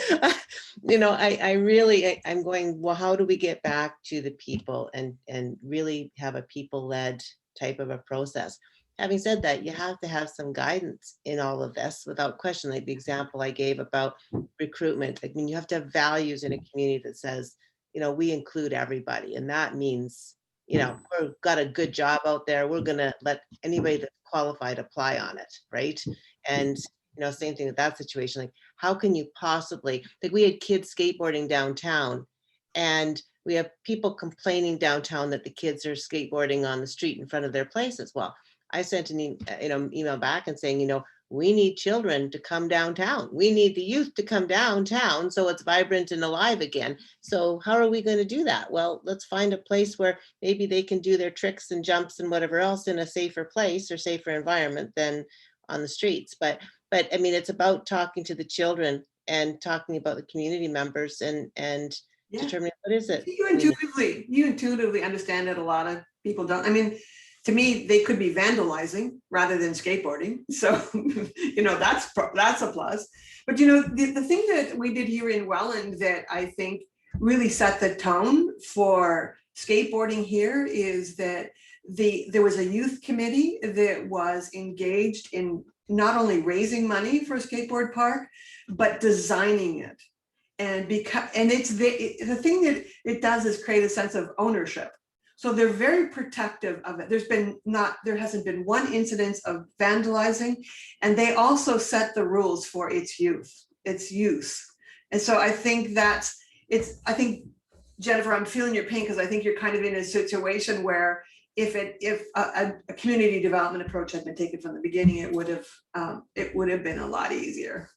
you know, I'm going, well, how do we get back to the people and really have a people-led type of a process? Having said that, you have to have some guidance in all of this without question. Like the example I gave about recruitment, I mean, you have to have values in a community that says, you know, we include everybody. And that means, you know, we've got a good job out there. We're going to let anybody that's qualified apply on it, right? And, you know, same thing with that situation. Like, how can you possibly, like we had kids skateboarding downtown, and we have people complaining downtown that the kids are skateboarding on the street in front of their places. Well, I sent an email back and saying, you know, we need children to come downtown. We need the youth to come downtown so it's vibrant and alive again. So how are we going to do that? Well, let's find a place where maybe they can do their tricks and jumps and whatever else in a safer place or safer environment than on the streets. But I mean, it's about talking to the children and talking about the community members and determining what is it. You intuitively understand that a lot of people don't. I mean, to me, they could be vandalizing rather than skateboarding. So, you know, that's a plus. But, you know, the thing that we did here in Welland that I think really set the tone for skateboarding here is that there was a youth committee that was engaged in not only raising money for a skateboard park, but designing it. And it's the thing that it does is create a sense of ownership. So they're very protective of it. There hasn't been one incidence of vandalizing, and they also set the rules for its use. And so I think I think, Jennifer, I'm feeling your pain, because I think you're kind of in a situation where if a community development approach had been taken from the beginning, it would have been a lot easier.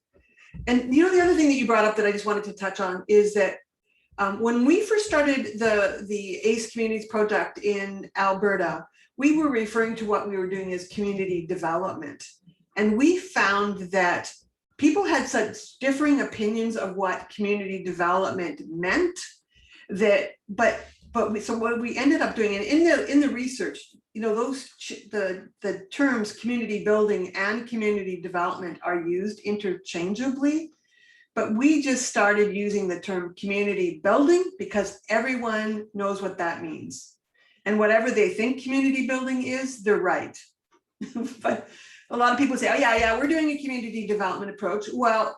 And you know, the other thing that you brought up that I just wanted to touch on is that when we first started the ACE Communities Project in Alberta, we were referring to what we were doing as community development. And we found that people had such differing opinions of what community development meant, but so what we ended up doing, and in the research, you know, the terms community building and community development are used interchangeably, but we just started using the term community building because everyone knows what that means. And whatever they think community building is, they're right. But a lot of people say, oh yeah, we're doing a community development approach. Well,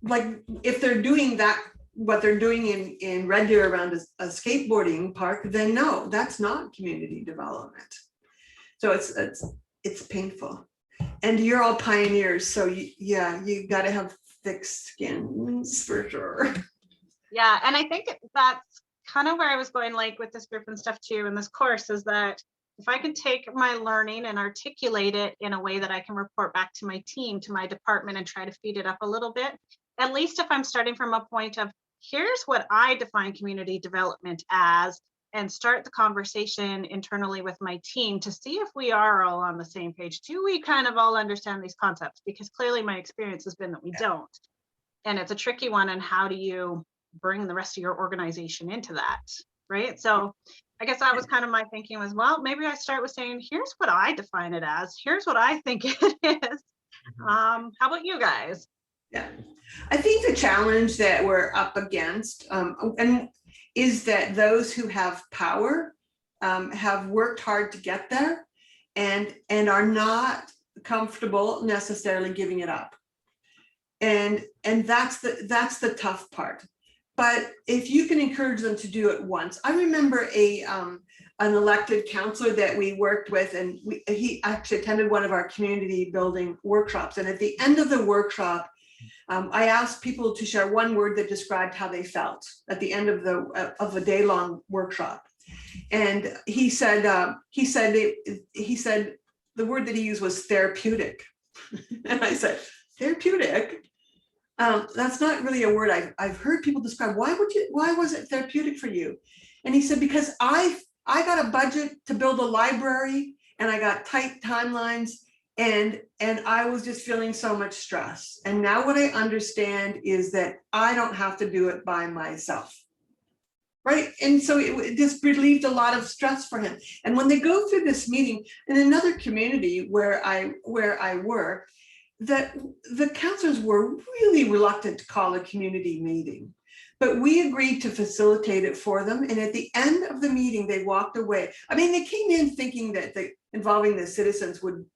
like if they're doing that, what they're doing in Red Deer around a skateboarding park, then no, that's not community development. So it's painful. And you're all pioneers, so you got to have thick skins for sure. Yeah, and I think that's kind of where I was going, like with this group and stuff too, in this course, is that if I can take my learning and articulate it in a way that I can report back to my team, to my department, and try to feed it up a little bit, at least if I'm starting from a point of, here's what I define community development as, and start the conversation internally with my team to see if we are all on the same page. Do we kind of all understand these concepts? Because clearly my experience has been that we don't. And it's a tricky one. And how do you bring the rest of your organization into that, right? So I guess that was kind of my thinking was, well, maybe I start with saying, here's what I define it as. Here's what I think it is. How about you guys? Yeah, I think the challenge that we're up against and is that those who have power have worked hard to get there and are not comfortable necessarily giving it up. And that's the tough part. But if you can encourage them to do it once, I remember an elected councillor that we worked with, and he actually attended one of our community building workshops. And at the end of the workshop, I asked people to share one word that described how they felt at the end of a day-long workshop. And he said the word that he used was therapeutic. And I said, therapeutic? That's not really a word I've heard people describe. Why was it therapeutic for you? And he said, because I got a budget to build a library and I got tight timelines. And I was just feeling so much stress. And now what I understand is that I don't have to do it by myself. Right. And so it just relieved a lot of stress for him. And when they go through this meeting in another community where I work, that the counselors were really reluctant to call a community meeting. But we agreed to facilitate it for them. And at the end of the meeting, they walked away. I mean, they came in thinking that involving the citizens would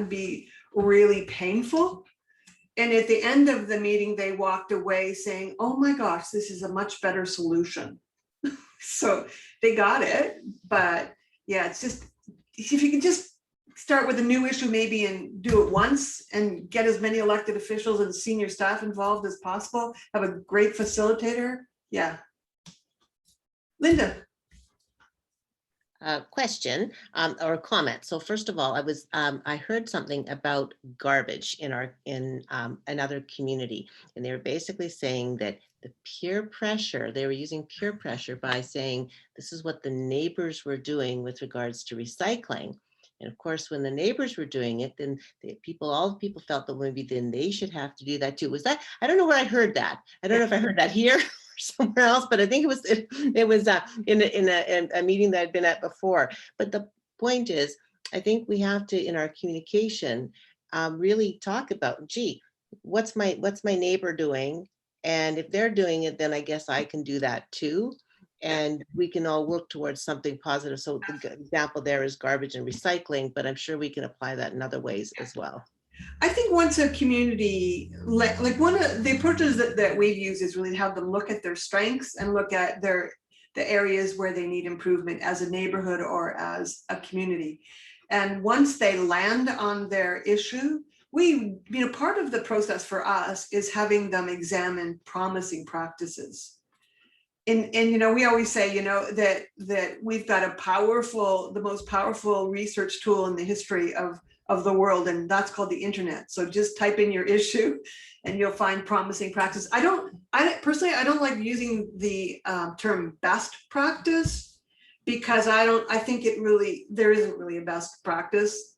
be really painful. And at the end of the meeting, they walked away saying, oh my gosh, this is a much better solution. So they got it. But yeah, it's just, if you can just start with a new issue maybe and do it once and get as many elected officials and senior staff involved as possible, have a great facilitator. Yeah. Linda. Question or comment. So first of all, I heard something about garbage in another community, and they were basically saying that the peer pressure, they were using peer pressure by saying this is what the neighbors were doing with regards to recycling. And of course, when the neighbors were doing it, then all the people felt that maybe then they should have to do that too. Was that? I don't know where I heard that. I don't know if I heard that here somewhere else, but I think it was in a meeting that I'd been at before. But the point is, I think we have to, in our communication, really talk about, gee, what's my neighbor doing? And if they're doing it, then I guess I can do that too. And we can all work towards something positive. So the example there is garbage and recycling, but I'm sure we can apply that in other ways as well. I think once a community, like one of the approaches that we've used is really have them look at their strengths and look at the areas where they need improvement as a neighborhood or as a community. And once they land on their issue, part of the process for us is having them examine promising practices. And we always say, that we've got the most powerful research tool in the history of the world, and that's called the internet. So just type in your issue and you'll find promising practice. I personally don't like using the term best practice, because I think there isn't really a best practice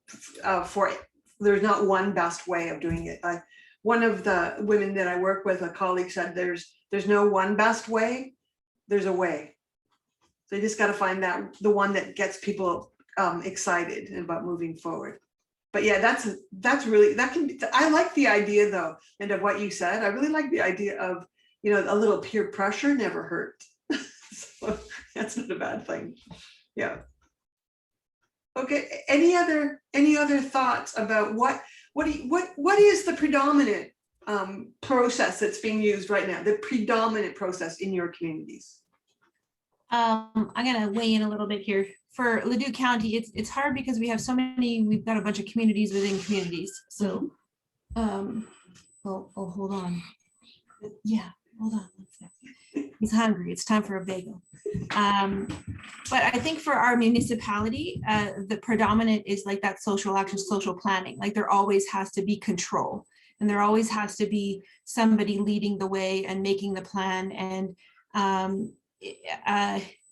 for it. There's not one best way of doing it. One of the women that I work with, a colleague, said there's no one best way, there's a way. So you just got to find that the one that gets people excited about moving forward. But yeah, that's really, that can be, I like the idea though, and of what you said. I really like the idea of, you know, a little peer pressure never hurt. So that's not a bad thing. Yeah. Okay. Any other thoughts about what is the predominant process that's being used right now? The predominant process in your communities? I'm gonna weigh in a little bit here. For Ladue County, it's hard because we have so many, we've got a bunch of communities within communities. So, well, hold on. Yeah, hold on. He's hungry. It's time for a bagel. But I think for our municipality, the predominant is like that social action, social planning. Like there always has to be control, and there always has to be somebody leading the way and making the plan. And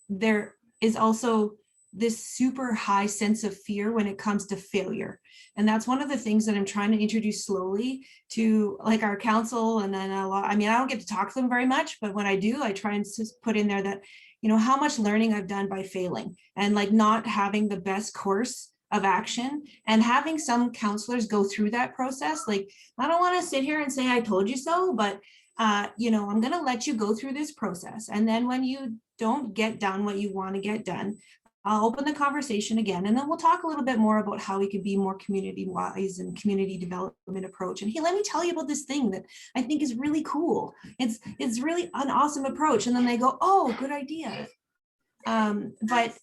there is also this super high sense of fear when it comes to failure. And that's one of the things that I'm trying to introduce slowly to like our council. And then a lot, I mean, I don't get to talk to them very much, but when I do, I try and just put in there that, you know, how much learning I've done by failing and like not having the best course of action, and having some counselors go through that process. Like, I don't want to sit here and say, I told you so, but you know, I'm going to let you go through this process. And then when you don't get done what you want to get done, I'll open the conversation again, and then we'll talk a little bit more about how we could be more community wise and community development approach. And hey, let me tell you about this thing that I think is really cool. It's really an awesome approach. And then they go, oh, good idea. But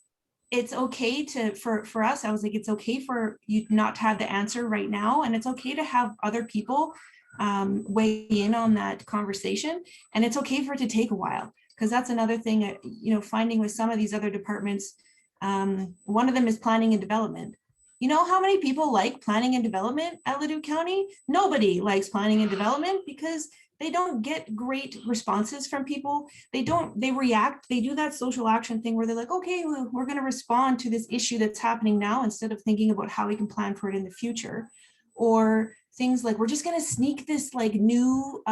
it's okay to, for us, I was like, it's okay for you not to have the answer right now. And it's okay to have other people weigh in on that conversation. And it's okay for it to take a while, because that's another thing, you know, finding with some of these other departments. One of them is planning and development. You know how many people like planning and development at Ladue County? Nobody likes planning and development because they don't get great responses from people. They react, they do that social action thing where they're like, okay, well, we're going to respond to this issue that's happening now instead of thinking about how we can plan for it in the future. Or things like, we're just going to sneak this like new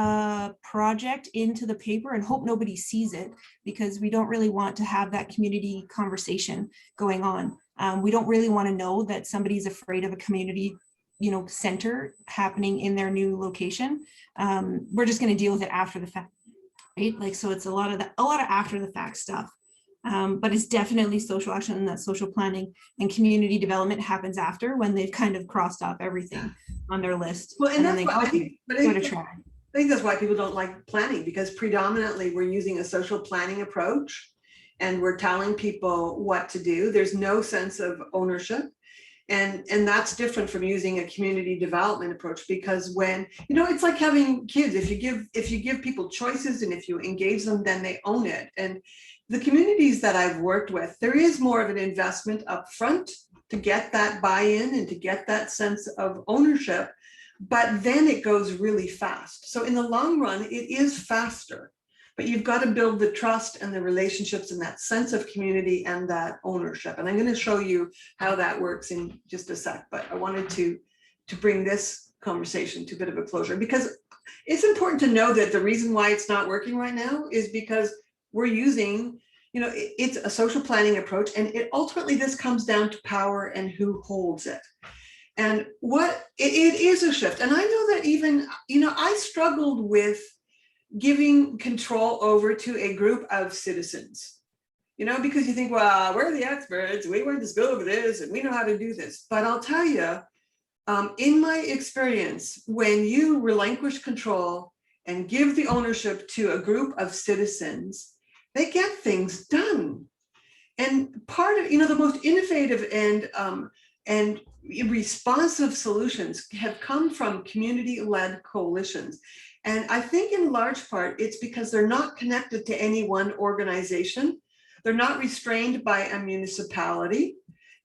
project into the paper and hope nobody sees it, because we don't really want to have that community conversation going on. We don't really want to know that somebody's afraid of a community, you know, center happening in their new location. We're just going to deal with it after the fact, right? Like, so it's a lot of after the fact stuff. But it's definitely social action, and that social planning and community development happens after, when they've kind of crossed off everything on their list. Well, and that's then why I think that's why people don't like planning, because predominantly we're using a social planning approach and we're telling people what to do. There's no sense of ownership. And that's different from using a community development approach, because when, you know, it's like having kids. If you give people choices and if you engage them, then they own it. And the communities that I've worked with, there is more of an investment up front to get that buy-in and to get that sense of ownership, but then it goes really fast. So in the long run, it is faster, but you've got to build the trust and the relationships and that sense of community and that ownership. And I'm going to show you how that works in just a sec, but I wanted to bring this conversation to a bit of a closure, because it's important to know that the reason why it's not working right now is because we're using, you know, it's a social planning approach, and it ultimately, this comes down to power and who holds it. And what it is a shift. And I know that even, you know, I struggled with giving control over to a group of citizens, you know, because you think, well, we're the experts, we went to school for this and we know how to do this. But I'll tell you, in my experience, when you relinquish control and give the ownership to a group of citizens, they get things done. And part of, you know, the most innovative and responsive solutions have come from community-led coalitions. And I think in large part, it's because they're not connected to any one organization. They're not restrained by a municipality.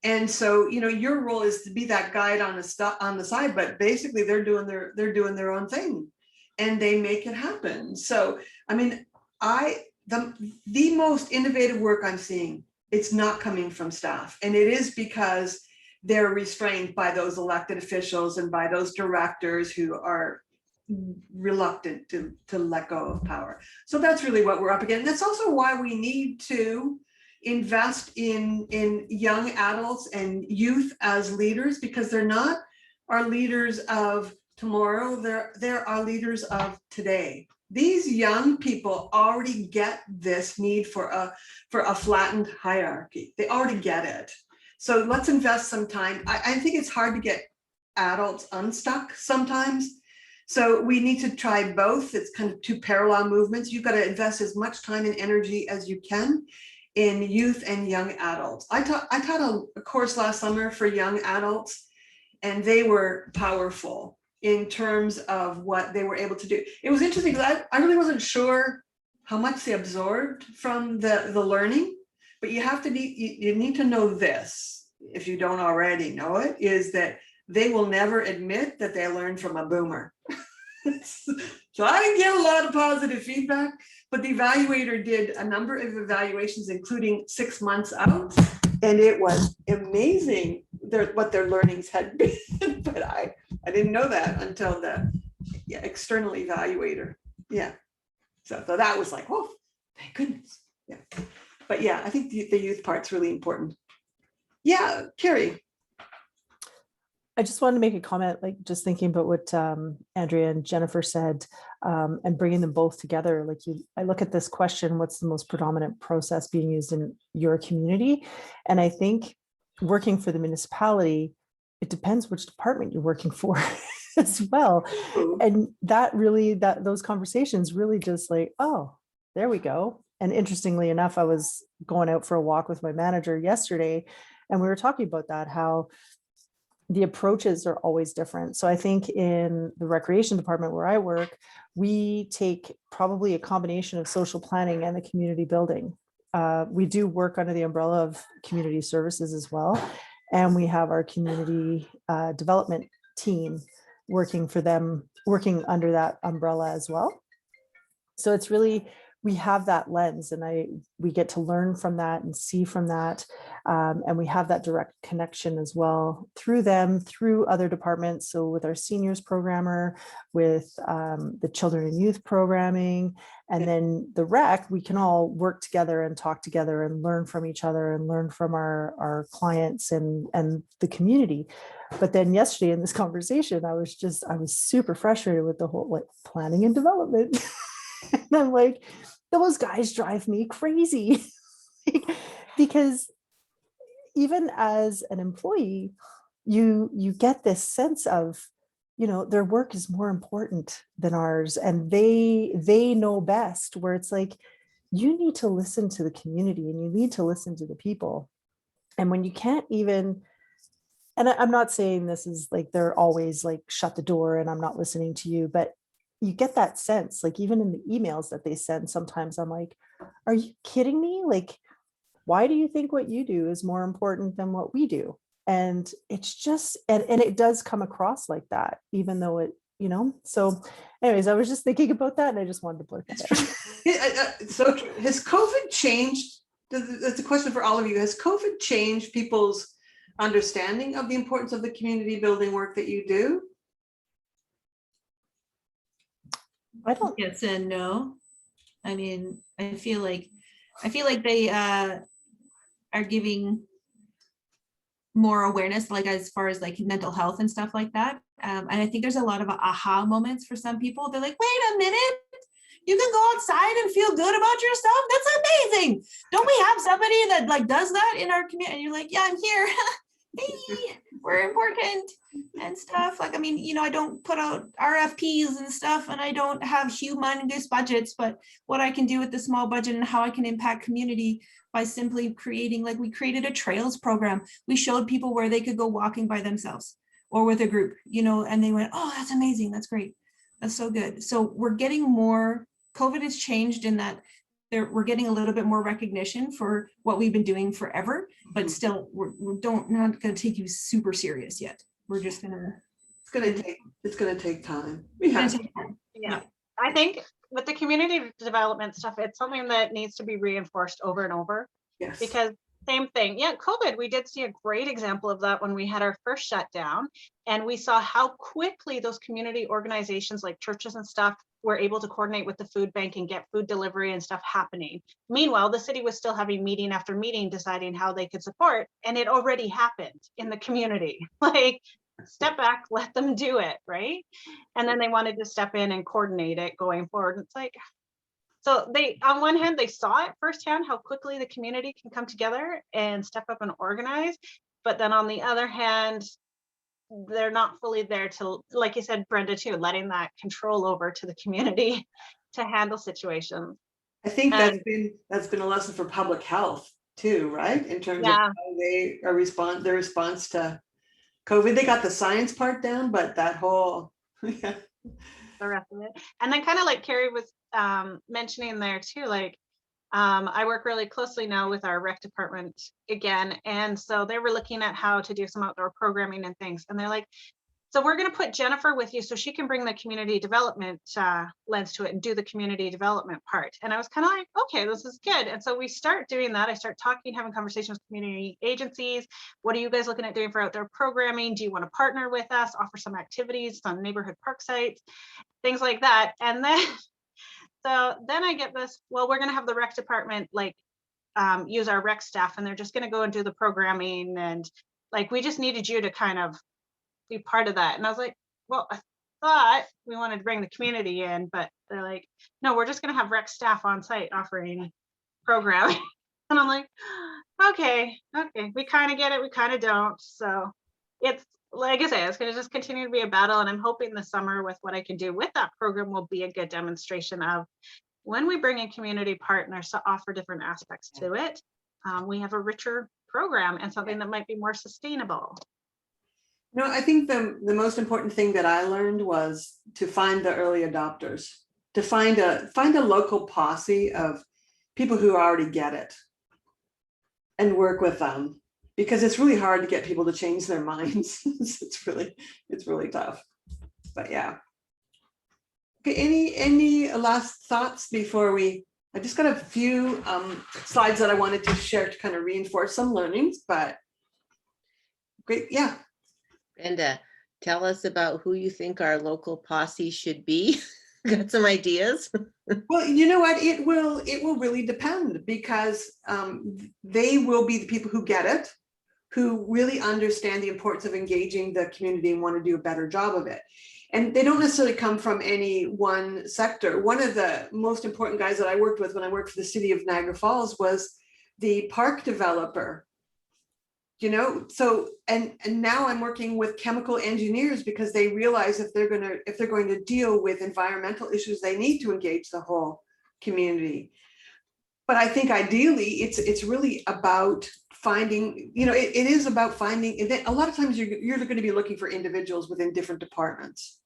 And so, you know, your role is to be that guide on the side, but basically they're doing their own thing and they make it happen. So, I mean, the most innovative work I'm seeing, it's not coming from staff. And it is because they're restrained by those elected officials and by those directors who are reluctant to let go of power. So that's really what we're up against. And that's also why we need to invest in young adults and youth as leaders, because they're not our leaders of tomorrow, they're our leaders of today. These young people already get this need for a flattened hierarchy. They already get it. So let's invest some time. I think it's hard to get adults unstuck sometimes. So we need to try both. It's kind of two parallel movements. You've got to invest as much time and energy as you can in youth and young adults. I taught a course last summer for young adults, and they were powerful in terms of what they were able to do. It was interesting because I really wasn't sure how much they absorbed from the learning, but you need to know this, if you don't already know it, is that they will never admit that they learned from a boomer. So I didn't get a lot of positive feedback, but the evaluator did a number of evaluations, including 6 months out, and it was amazing what their learnings had been. But I didn't know that until the external evaluator. Yeah. So that was like, oh, thank goodness. Yeah. But yeah, I think the youth part's really important. Yeah, Carrie. I just wanted to make a comment, like just thinking about what Andrea and Jennifer said, and bringing them both together. Like I look at this question, what's the most predominant process being used in your community? And I think working for the municipality, it depends which department you're working for as well. And those conversations really just like, oh, there we go. And interestingly enough, I was going out for a walk with my manager yesterday, and we were talking about that, how the approaches are always different. So I think in the recreation department where I work, we take probably a combination of social planning and the community building. We do work under the umbrella of community services as well. And we have our community development team working under that umbrella as well. So it's really, we have that lens, and we get to learn from that and see from that. And we have that direct connection as well through them, through other departments. So with our seniors programmer, with the children and youth programming, and then the rec, we can all work together and talk together and learn from each other and learn from our clients and the community. But then yesterday in this conversation, I was super frustrated with the whole planning and development. And I'm like, those guys drive me crazy. Because even as an employee, you get this sense of, their work is more important than ours, and they know best, where it's like, you need to listen to the community and you need to listen to the people. And when you can't even, and I'm not saying this is like, they're always like, shut the door and I'm not listening to you, but you get that sense, like even in the emails that they send, sometimes I'm like, are you kidding me? Like, why do you think what you do is more important than what we do? And it's just, and it does come across like that, even though it, so anyways, I was just thinking about that and I just wanted to blurt that out. So has COVID changed? That's a question for all of you. Has COVID changed people's understanding of the importance of the community building work that you do? I don't. Yes and no. I mean, I feel like they are giving more awareness, like as far as like mental health and stuff like that. And I think there's a lot of aha moments for some people. They're like, wait a minute, you can go outside and feel good about yourself. That's amazing. Don't we have somebody that like does that in our community? And you're like, yeah, I'm here. Hey, we're important and stuff. Like, I mean, I don't put out RFPs and stuff, and I don't have humongous budgets, but what I can do with the small budget and how I can impact community by simply creating, like we created a trails program. We showed people where they could go walking by themselves or with a group, and they went, oh, that's amazing. That's great. That's so good. So we're getting more, COVID has changed in that we're getting a little bit more recognition for what we've been doing forever, but still we're not going to take you super serious yet. We're just it's going to take time. Yeah. Yeah. I think with the community development stuff, it's something that needs to be reinforced over and over. Yes. Because Same thing. Yeah, COVID, we did see a great example of that when we had our first shutdown. And we saw how quickly those community organizations like churches and stuff were able to coordinate with the food bank and get food delivery and stuff happening. Meanwhile, the city was still having meeting after meeting deciding how they could support, and it already happened in the community. Like, step back, let them do it, right? And then they wanted to step in and coordinate it going forward. It's like, so they, on one hand, they saw it firsthand, how quickly the community can come together and step up and organize. But then on the other hand, they're not fully there to, like you said, Brenda, too, letting that control over to the community to handle situations. I think And that's been a lesson for public health too, right? In terms of yeah, how they are their response to COVID. They got the science part down, but that whole, yeah. the rest of it. And then kind of like Carrie was mentioning there too, like I work really closely now with our rec department again. And so they were looking at how to do some outdoor programming and things. And they're like, so we're going to put Jennifer with you so she can bring the community development lens to it and do the community development part. And I was kind of like, okay, this is good. And so we start doing that. I start talking, having conversations with community agencies. What are you guys looking at doing for outdoor programming? Do you want to partner with us, offer some activities on neighborhood park sites, things like that? And then, so then I get this, well, we're going to have the rec department like use our rec staff, and they're just going to go and do the programming. And like, we just needed you to kind of be part of that. And I was like, well, I thought we wanted to bring the community in, but they're like, no, we're just going to have rec staff on site offering programming. And I'm like, okay, we kind of get it, we kind of don't. So it's, like I say, it's going to just continue to be a battle. And I'm hoping the summer with what I can do with that program will be a good demonstration of when we bring in community partners to offer different aspects to it, we have a richer program and something that might be more sustainable. No, I think the most important thing that I learned was to find the early adopters, to find a local posse of people who already get it and work with them, because it's really hard to get people to change their minds. It's really tough. But yeah. Okay, any last thoughts before I just got a few slides that I wanted to share to kind of reinforce some learnings, but great, yeah. Brenda, tell us about who you think our local posse should be. Got some ideas? Well, you know what? It will really depend, because they will be the people who get it, who really understand the importance of engaging the community and want to do a better job of it. And they don't necessarily come from any one sector. One of the most important guys that I worked with when I worked for the city of Niagara Falls was the park developer. You know, so and now I'm working with chemical engineers, because they realize if they're going to deal with environmental issues, they need to engage the whole community. But I think ideally it's really about finding, you know, it is about finding, a lot of times you're going to be looking for individuals within different departments.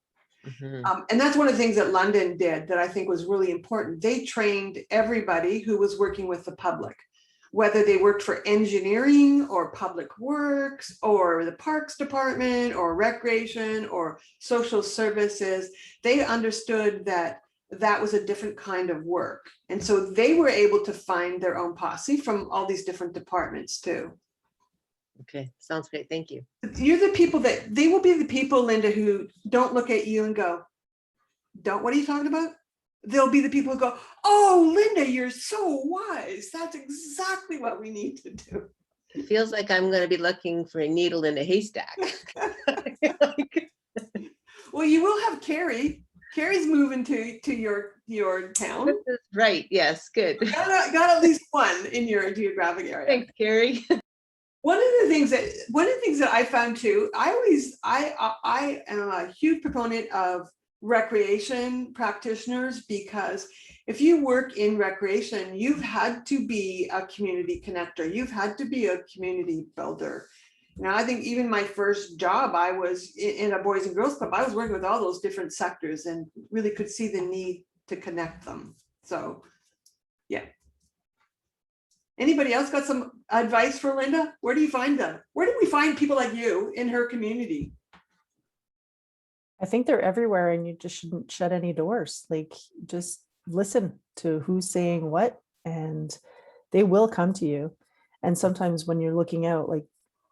Mm-hmm. And that's one of the things that London did that I think was really important. They trained everybody who was working with the public, whether they worked for engineering or public works or the parks department or recreation or social services. They understood that that was a different kind of work. And so they were able to find their own posse from all these different departments too. Okay, sounds great. Thank you. You're the people they will be the people, Linda, who don't look at you and go, what are you talking about? They'll be the people who go, oh, Linda, you're so wise. That's exactly what we need to do. It feels like I'm going to be looking for a needle in a haystack. Well, you will have Carrie. Carrie's moving to your town. Right. Yes. Good. Got at least one in your geographic area. Thanks, Carrie. One of the things that I found too, I am a huge proponent of recreation practitioners, because if you work in recreation, you've had to be a community connector. You've had to be a community builder. Now, I think even my first job, I was in a Boys and Girls Club. I was working with all those different sectors and really could see the need to connect them. So, yeah. Anybody else got some advice for Linda? Where do you find them? Where do we find people like you in her community? I think they're everywhere, and you just shouldn't shut any doors. Like, just listen to who's saying what, and they will come to you. And sometimes when you're looking out, like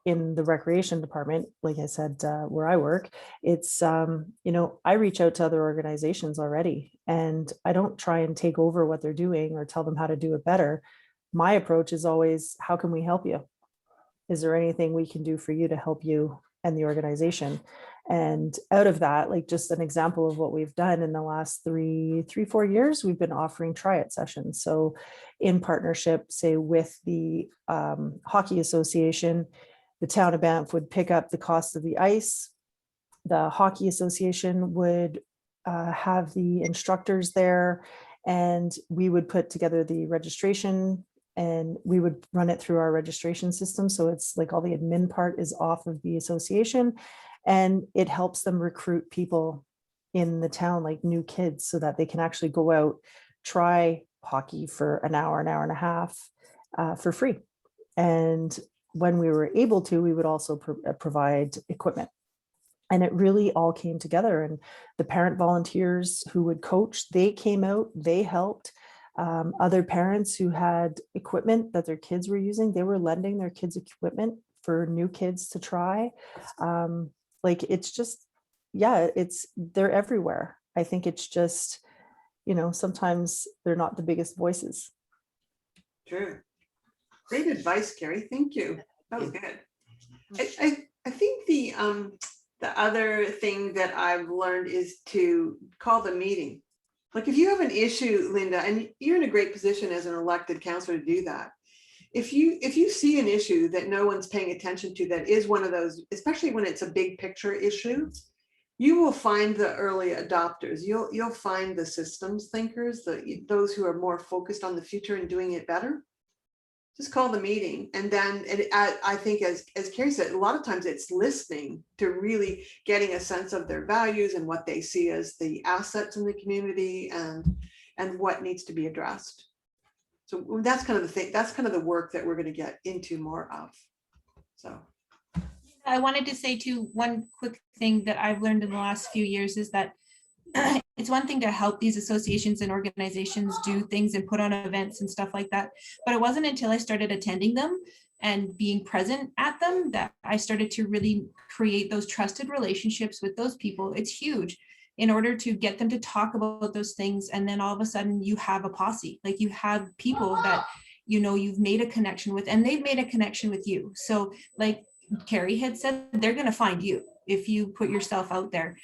in the recreation department, like I said, where I work, it's, I reach out to other organizations already, and I don't try and take over what they're doing or tell them how to do it better. My approach is always, how can we help you? Is there anything we can do for you to help you and the organization? And out of that, like just an example of what we've done in the last 4 years, we've been offering try-it sessions. So in partnership, say with the Hockey Association, the town of Banff would pick up the cost of the ice. The Hockey Association would have the instructors there, and we would put together the registration, and we would run it through our registration system. So it's like all the admin part is off of the association, and it helps them recruit people in the town, like new kids, so that they can actually go out, try hockey for an hour and a half for free. And when we were able to, we would also provide equipment. And it really all came together. And the parent volunteers who would coach, they came out, they helped. Other parents who had equipment that their kids were using, they were lending their kids equipment for new kids to try. Like, it's just, yeah, they're everywhere. I think it's just, sometimes they're not the biggest voices. True. Great advice, Carrie. Thank you. That was good. I think the other thing that I've learned is to call the meeting. Like, if you have an issue, Linda, and you're in a great position as an elected councillor to do that. If you see an issue that no one's paying attention to, that is one of those, especially when it's a big picture issue, you will find the early adopters. You'll find the systems thinkers, those who are more focused on the future and doing it better. Just call the meeting. And then I think, as Carrie said, a lot of times it's listening to really getting a sense of their values and what they see as the assets in the community, and what needs to be addressed. So that's kind of the thing, that's kind of the work that we're going to get into more of. So I wanted to say too, one quick thing that I've learned in the last few years is that it's one thing to help these associations and organizations do things and put on events and stuff like that. But it wasn't until I started attending them and being present at them that I started to really create those trusted relationships with those people. It's huge in order to get them to talk about those things. And then all of a sudden you have a posse, like you have people that, you've made a connection with, and they've made a connection with you. So like Carrie had said, they're going to find you if you put yourself out there.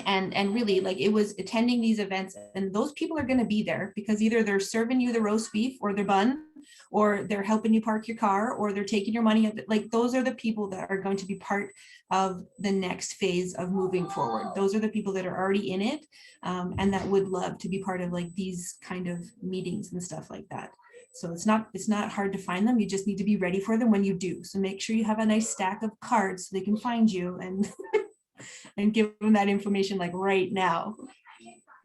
And really, like, it was attending these events, and those people are going to be there because either they're serving you the roast beef or their bun, or they're helping you park your car, or they're taking your money. Like, those are the people that are going to be part of the next phase of moving forward. Those are the people that are already in it, and that would love to be part of like these kind of meetings and stuff like that. So it's not hard to find them. You just need to be ready for them when you do. So make sure you have a nice stack of cards so they can find you and and give them that information like right now.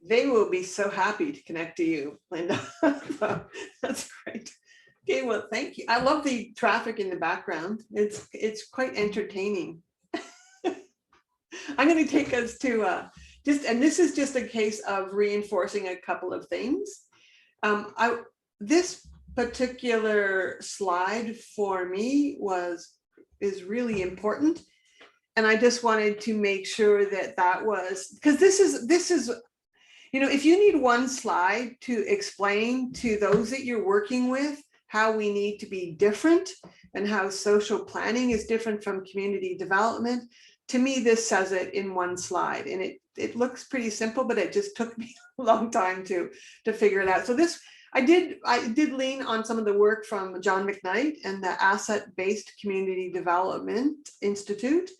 they will be so happy to connect to you, Linda. So that's great. Okay, well, thank you. I love the traffic in the background. It's quite entertaining. I'm going to take us to and this is just a case of reinforcing a couple of things. This particular slide for me is really important. And I just wanted to make sure that was, because this is, if you need one slide to explain to those that you're working with how we need to be different and how social planning is different from community development, to me, this says it in one slide. And it looks pretty simple, but it just took me a long time to figure it out. So I did lean on some of the work from John McKnight and the Asset-Based Community Development Institute.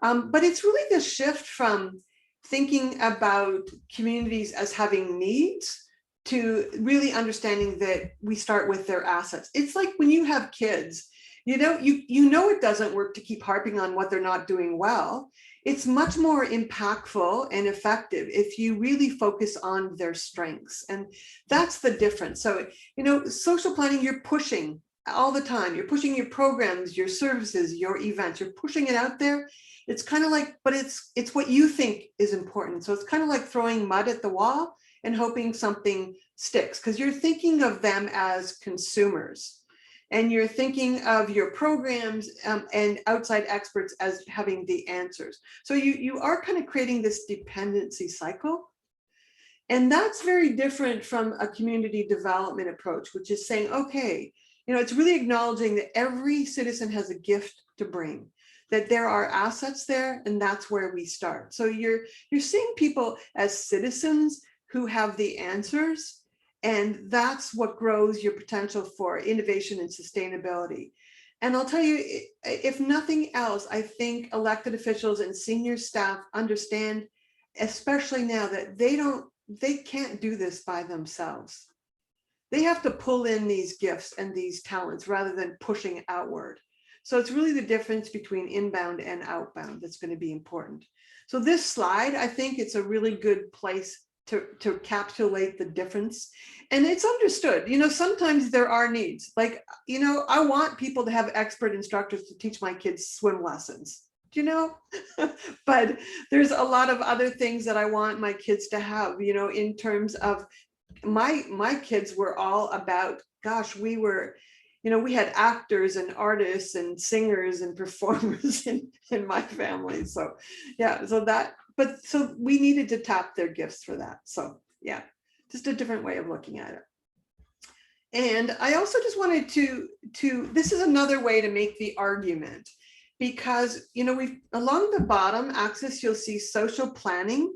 But it's really the shift from thinking about communities as having needs to really understanding that we start with their assets. It's like when you have kids, you know it doesn't work to keep harping on what they're not doing well. It's much more impactful and effective if you really focus on their strengths. And that's the difference. So, social planning, you're pushing all the time. You're pushing your programs, your services, your events, you're pushing it out there. It's kind of like, but it's what you think is important. So it's kind of like throwing mud at the wall and hoping something sticks, because you're thinking of them as consumers. and you're thinking of your programs and outside experts as having the answers. So you are kind of creating this dependency cycle. And that's very different from a community development approach, which is saying, okay, it's really acknowledging that every citizen has a gift to bring, that there are assets there, and that's where we start. So you're seeing people as citizens who have the answers, and that's what grows your potential for innovation and sustainability. And I'll tell you, if nothing else, I think elected officials and senior staff understand, especially now, that they can't do this by themselves. They have to pull in these gifts and these talents rather than pushing outward. So it's really the difference between inbound and outbound that's going to be important. So this slide, I think it's a really good place to encapsulate the difference. And it's understood, sometimes there are needs. Like, I want people to have expert instructors to teach my kids swim lessons, but there's a lot of other things that I want my kids to have, in terms of my kids were all about, gosh, we had actors and artists and singers and performers in my family. So yeah, so we needed to tap their gifts for that. So yeah, just a different way of looking at it. And I also just wanted to this is another way to make the argument, because we've along the bottom axis, you'll see social planning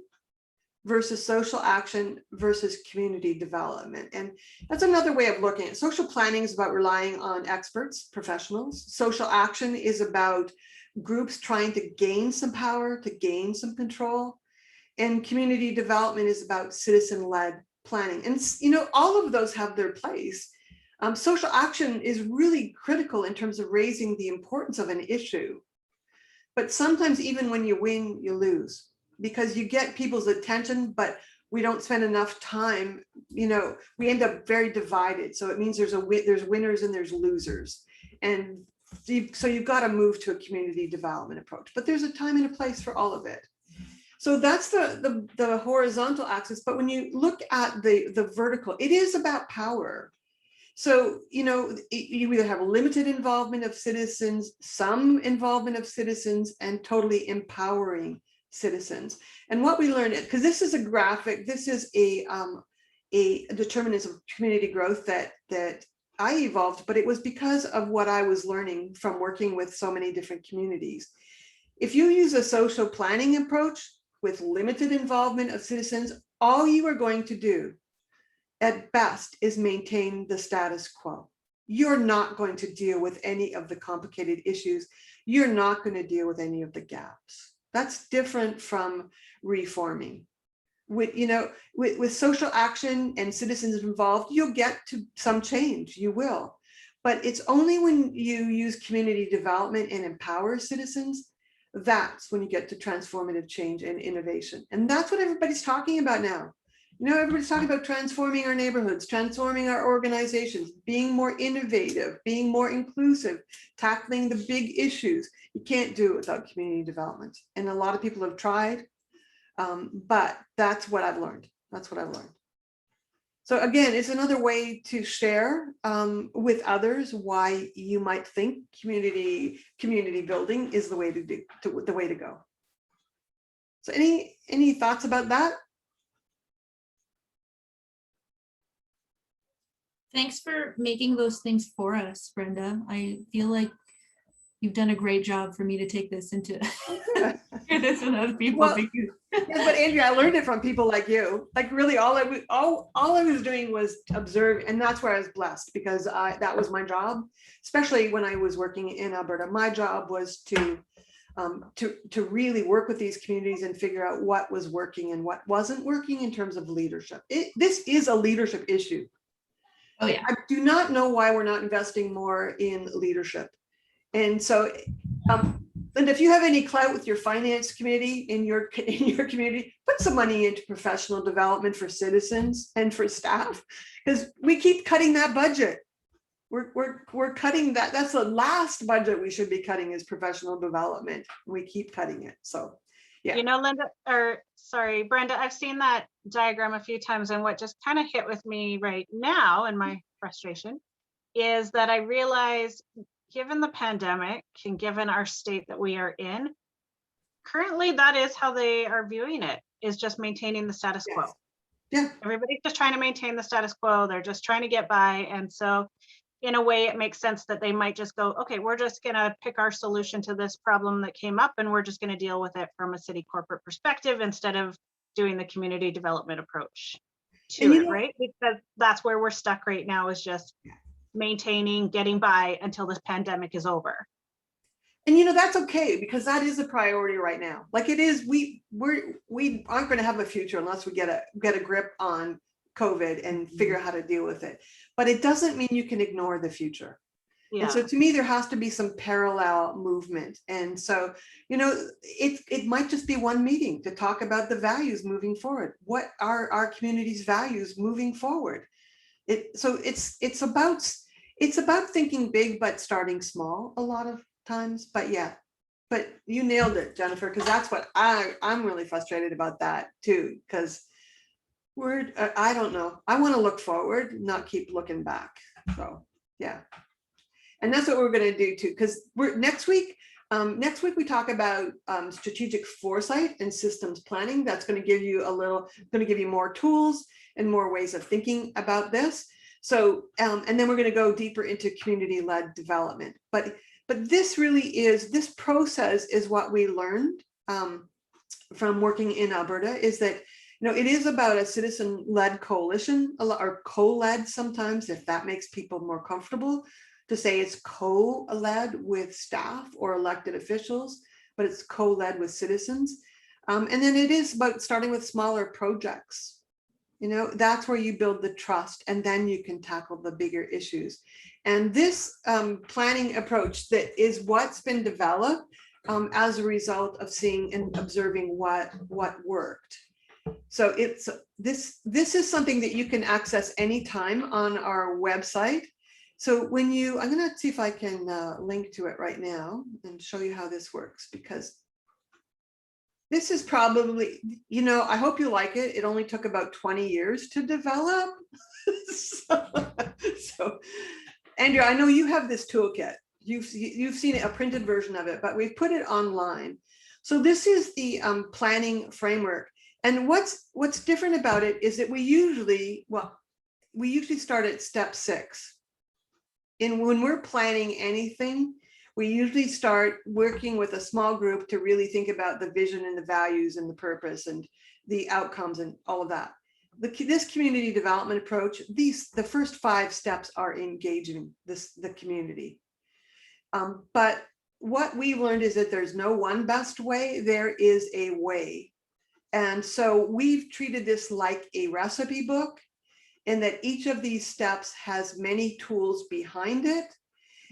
versus social action versus community development. And that's another way of looking at it. Social planning is about relying on experts, professionals. Social action is about groups trying to gain some power, to gain some control. And community development is about citizen-led planning. And all of those have their place. Social action is really critical in terms of raising the importance of an issue. But sometimes even when you win, you lose, because you get people's attention, but we don't spend enough time, we end up very divided. So it means there's winners and there's losers. And so you've got to move to a community development approach, but there's a time and a place for all of it. So that's the horizontal axis. But when you look at the vertical, it is about power. So, you either have a limited involvement of citizens, some involvement of citizens, and totally empowering citizens. And what we learned, because this is a graphic, this is a determinants of community growth that I evolved, but it was because of what I was learning from working with so many different communities. If you use a social planning approach with limited involvement of citizens, all you are going to do at best is maintain the status quo. You're not going to deal with any of the complicated issues. You're not going to deal with any of the gaps. That's different from reforming. With social action and citizens involved, you'll get to some change, you will. But it's only when you use community development and empower citizens, that's when you get to transformative change and innovation. And that's what everybody's talking about now. Everybody's talking about transforming our neighborhoods, transforming our organizations, being more innovative, being more inclusive, tackling the big issues. You can't do it without community development. And a lot of people have tried, but that's what I've learned. That's what I've learned. So again, it's another way to share with others why you might think community building is the way to go. So any thoughts about that? Thanks for making those things for us, Brenda. I feel like you've done a great job for me to take this into share this with other people. Well, but Andrea, I learned it from people like you. Like really, all I was doing was observe, and that's where I was blessed, because that was my job, especially when I was working in Alberta. My job was to really work with these communities and figure out what was working and what wasn't working in terms of leadership. This is a leadership issue. Oh yeah. I do not know why we're not investing more in leadership. And so, Linda, if you have any clout with your finance committee in your community, put some money into professional development for citizens and for staff, because we keep cutting that budget. We're cutting that. That's the last budget we should be cutting, is professional development. We keep cutting it. So yeah. Linda, Brenda, I've seen that diagram a few times, and what just kind of hit with me right now in my frustration is that I realize, given the pandemic and given our state that we are in, currently that is how they are viewing it, is just maintaining the status quo. Yes. Yeah. Everybody's just trying to maintain the status quo. They're just trying to get by. And so in a way, it makes sense that they might just go, okay, we're just going to pick our solution to this problem that came up, and we're just going to deal with it from a city corporate perspective instead of doing the community development approach to it, right? Because that's where we're stuck right now, is just maintaining, getting by until this pandemic is over. And that's okay, because that is a priority right now. Like it is, we aren't going to have a future unless we get a grip on COVID and figure out how to deal with it. But it doesn't mean you can ignore the future. Yeah. And so to me, there has to be some parallel movement. And so, it might just be one meeting to talk about the values moving forward. What are our community's values moving forward? It's about thinking big, but starting small a lot of times. But yeah, but you nailed it, Jennifer, because that's what I'm really frustrated about that too, because I don't know. I want to look forward, not keep looking back. So yeah. And that's what we're going to do too, because next week we talk about strategic foresight and systems planning. That's going to give you more tools and more ways of thinking about this. So, and then we're going to go deeper into community-led development. But this process is what we learned from working in Alberta, is that it is about a citizen-led coalition, or co-led sometimes, if that makes people more comfortable to say it's co-led with staff or elected officials, but it's co-led with citizens. And then it is about starting with smaller projects. That's where you build the trust, and then you can tackle the bigger issues. And this planning approach that is what's been developed as a result of seeing and observing what worked. So this is something that you can access anytime on our website. So I'm going to see if I can link to it right now and show you how this works, because this is probably, I hope you like it. It only took about 20 years to develop. so Andrea, I know you have this toolkit. You've seen a printed version of it, but we've put it online. So this is the planning framework. And what's different about it is that we usually start at step 6. And when we're planning anything, we usually start working with a small group to really think about the vision and the values and the purpose and the outcomes and all of that. This community development approach, the first 5 steps are engaging the community. But what we learned is that there's no one best way, there is a way. And so we've treated this like a recipe book, in that each of these steps has many tools behind it.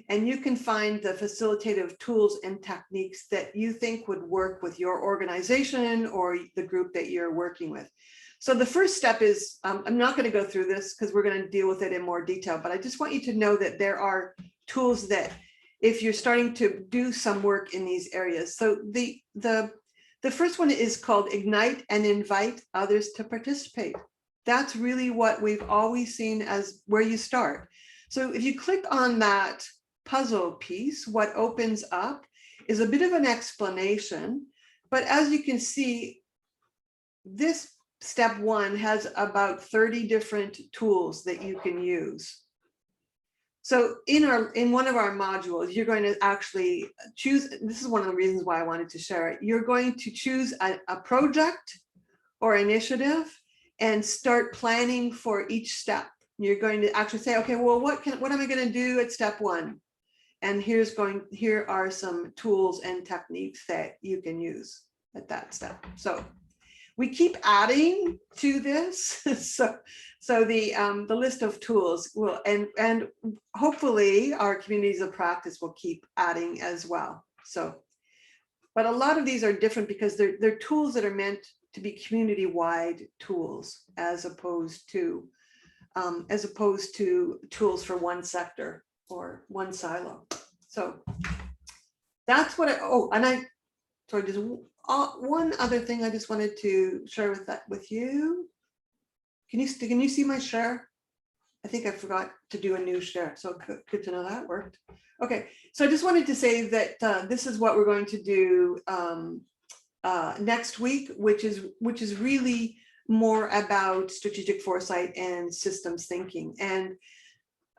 And you can find the facilitative tools and techniques that you think would work with your organization or the group that you're working with. So the first step is, I'm not going to go through this because we're going to deal with it in more detail, but I just want you to know that there are tools that if you're starting to do some work in these areas. So the first one is called Ignite and Invite Others to Participate. That's really what we've always seen as where you start. So if you click on that puzzle piece, what opens up is a bit of an explanation. But as you can see, this step 1 has about 30 different tools that you can use. So in one of our modules, you're going to actually choose, this is one of the reasons why I wanted to share it. You're going to choose a project or initiative and start planning for each step. You're going to actually say, okay, well, what am I going to do at step 1? And here are some tools and techniques that you can use at that step. So we keep adding to this. so the list of tools will, and hopefully our communities of practice will keep adding as well. So, but a lot of these are different because they're tools that are meant to be community-wide tools as opposed to tools for one sector or one silo. So that's what just one other thing I just wanted to share with you. Can you see my share? I think I forgot to do a new share, so good to know that worked. Okay, so I just wanted to say that this is what we're going to do next week, which is really more about strategic foresight and systems thinking. And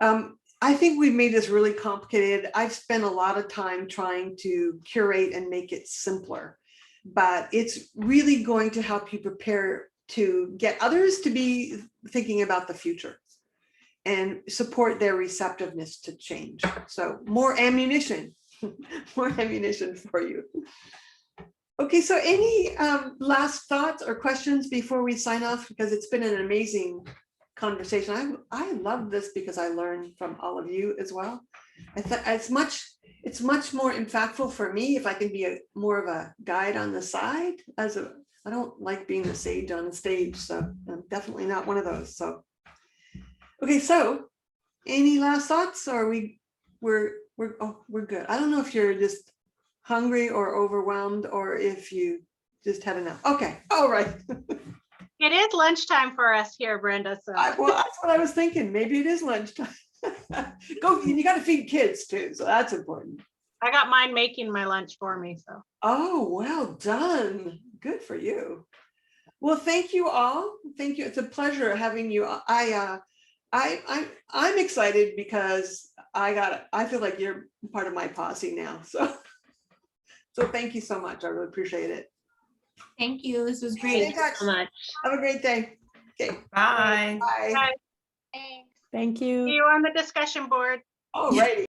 I think we've made this really complicated. I've spent a lot of time trying to curate and make it simpler, but it's really going to help you prepare to get others to be thinking about the future and support their receptiveness to change. So more ammunition, more ammunition for you. Okay, so any last thoughts or questions before we sign off? Because it's been an amazing conversation. I love this because I learned from all of you as well. It's much more impactful for me if I can be more of a guide on the side. I don't like being the sage on the stage, so I'm definitely not one of those. So, okay, so any last thoughts? Or we're good. I don't know if you're just hungry or overwhelmed, or if you just had enough. Okay, all right. It is lunchtime for us here, Brenda, so. Well, that's what I was thinking. Maybe it is lunchtime. Go, you got to feed kids too, so that's important. I got mine making my lunch for me, so. Oh, well done. Good for you. Well, thank you all. Thank you. It's a pleasure having you. I'm excited because I feel like you're part of my posse now. So thank you so much. I really appreciate it. Thank you. This was Stay in great. touch. So much. Have a great day. Okay. Bye. Bye. Bye. Thanks. Thank See you. you on the discussion board. All righty.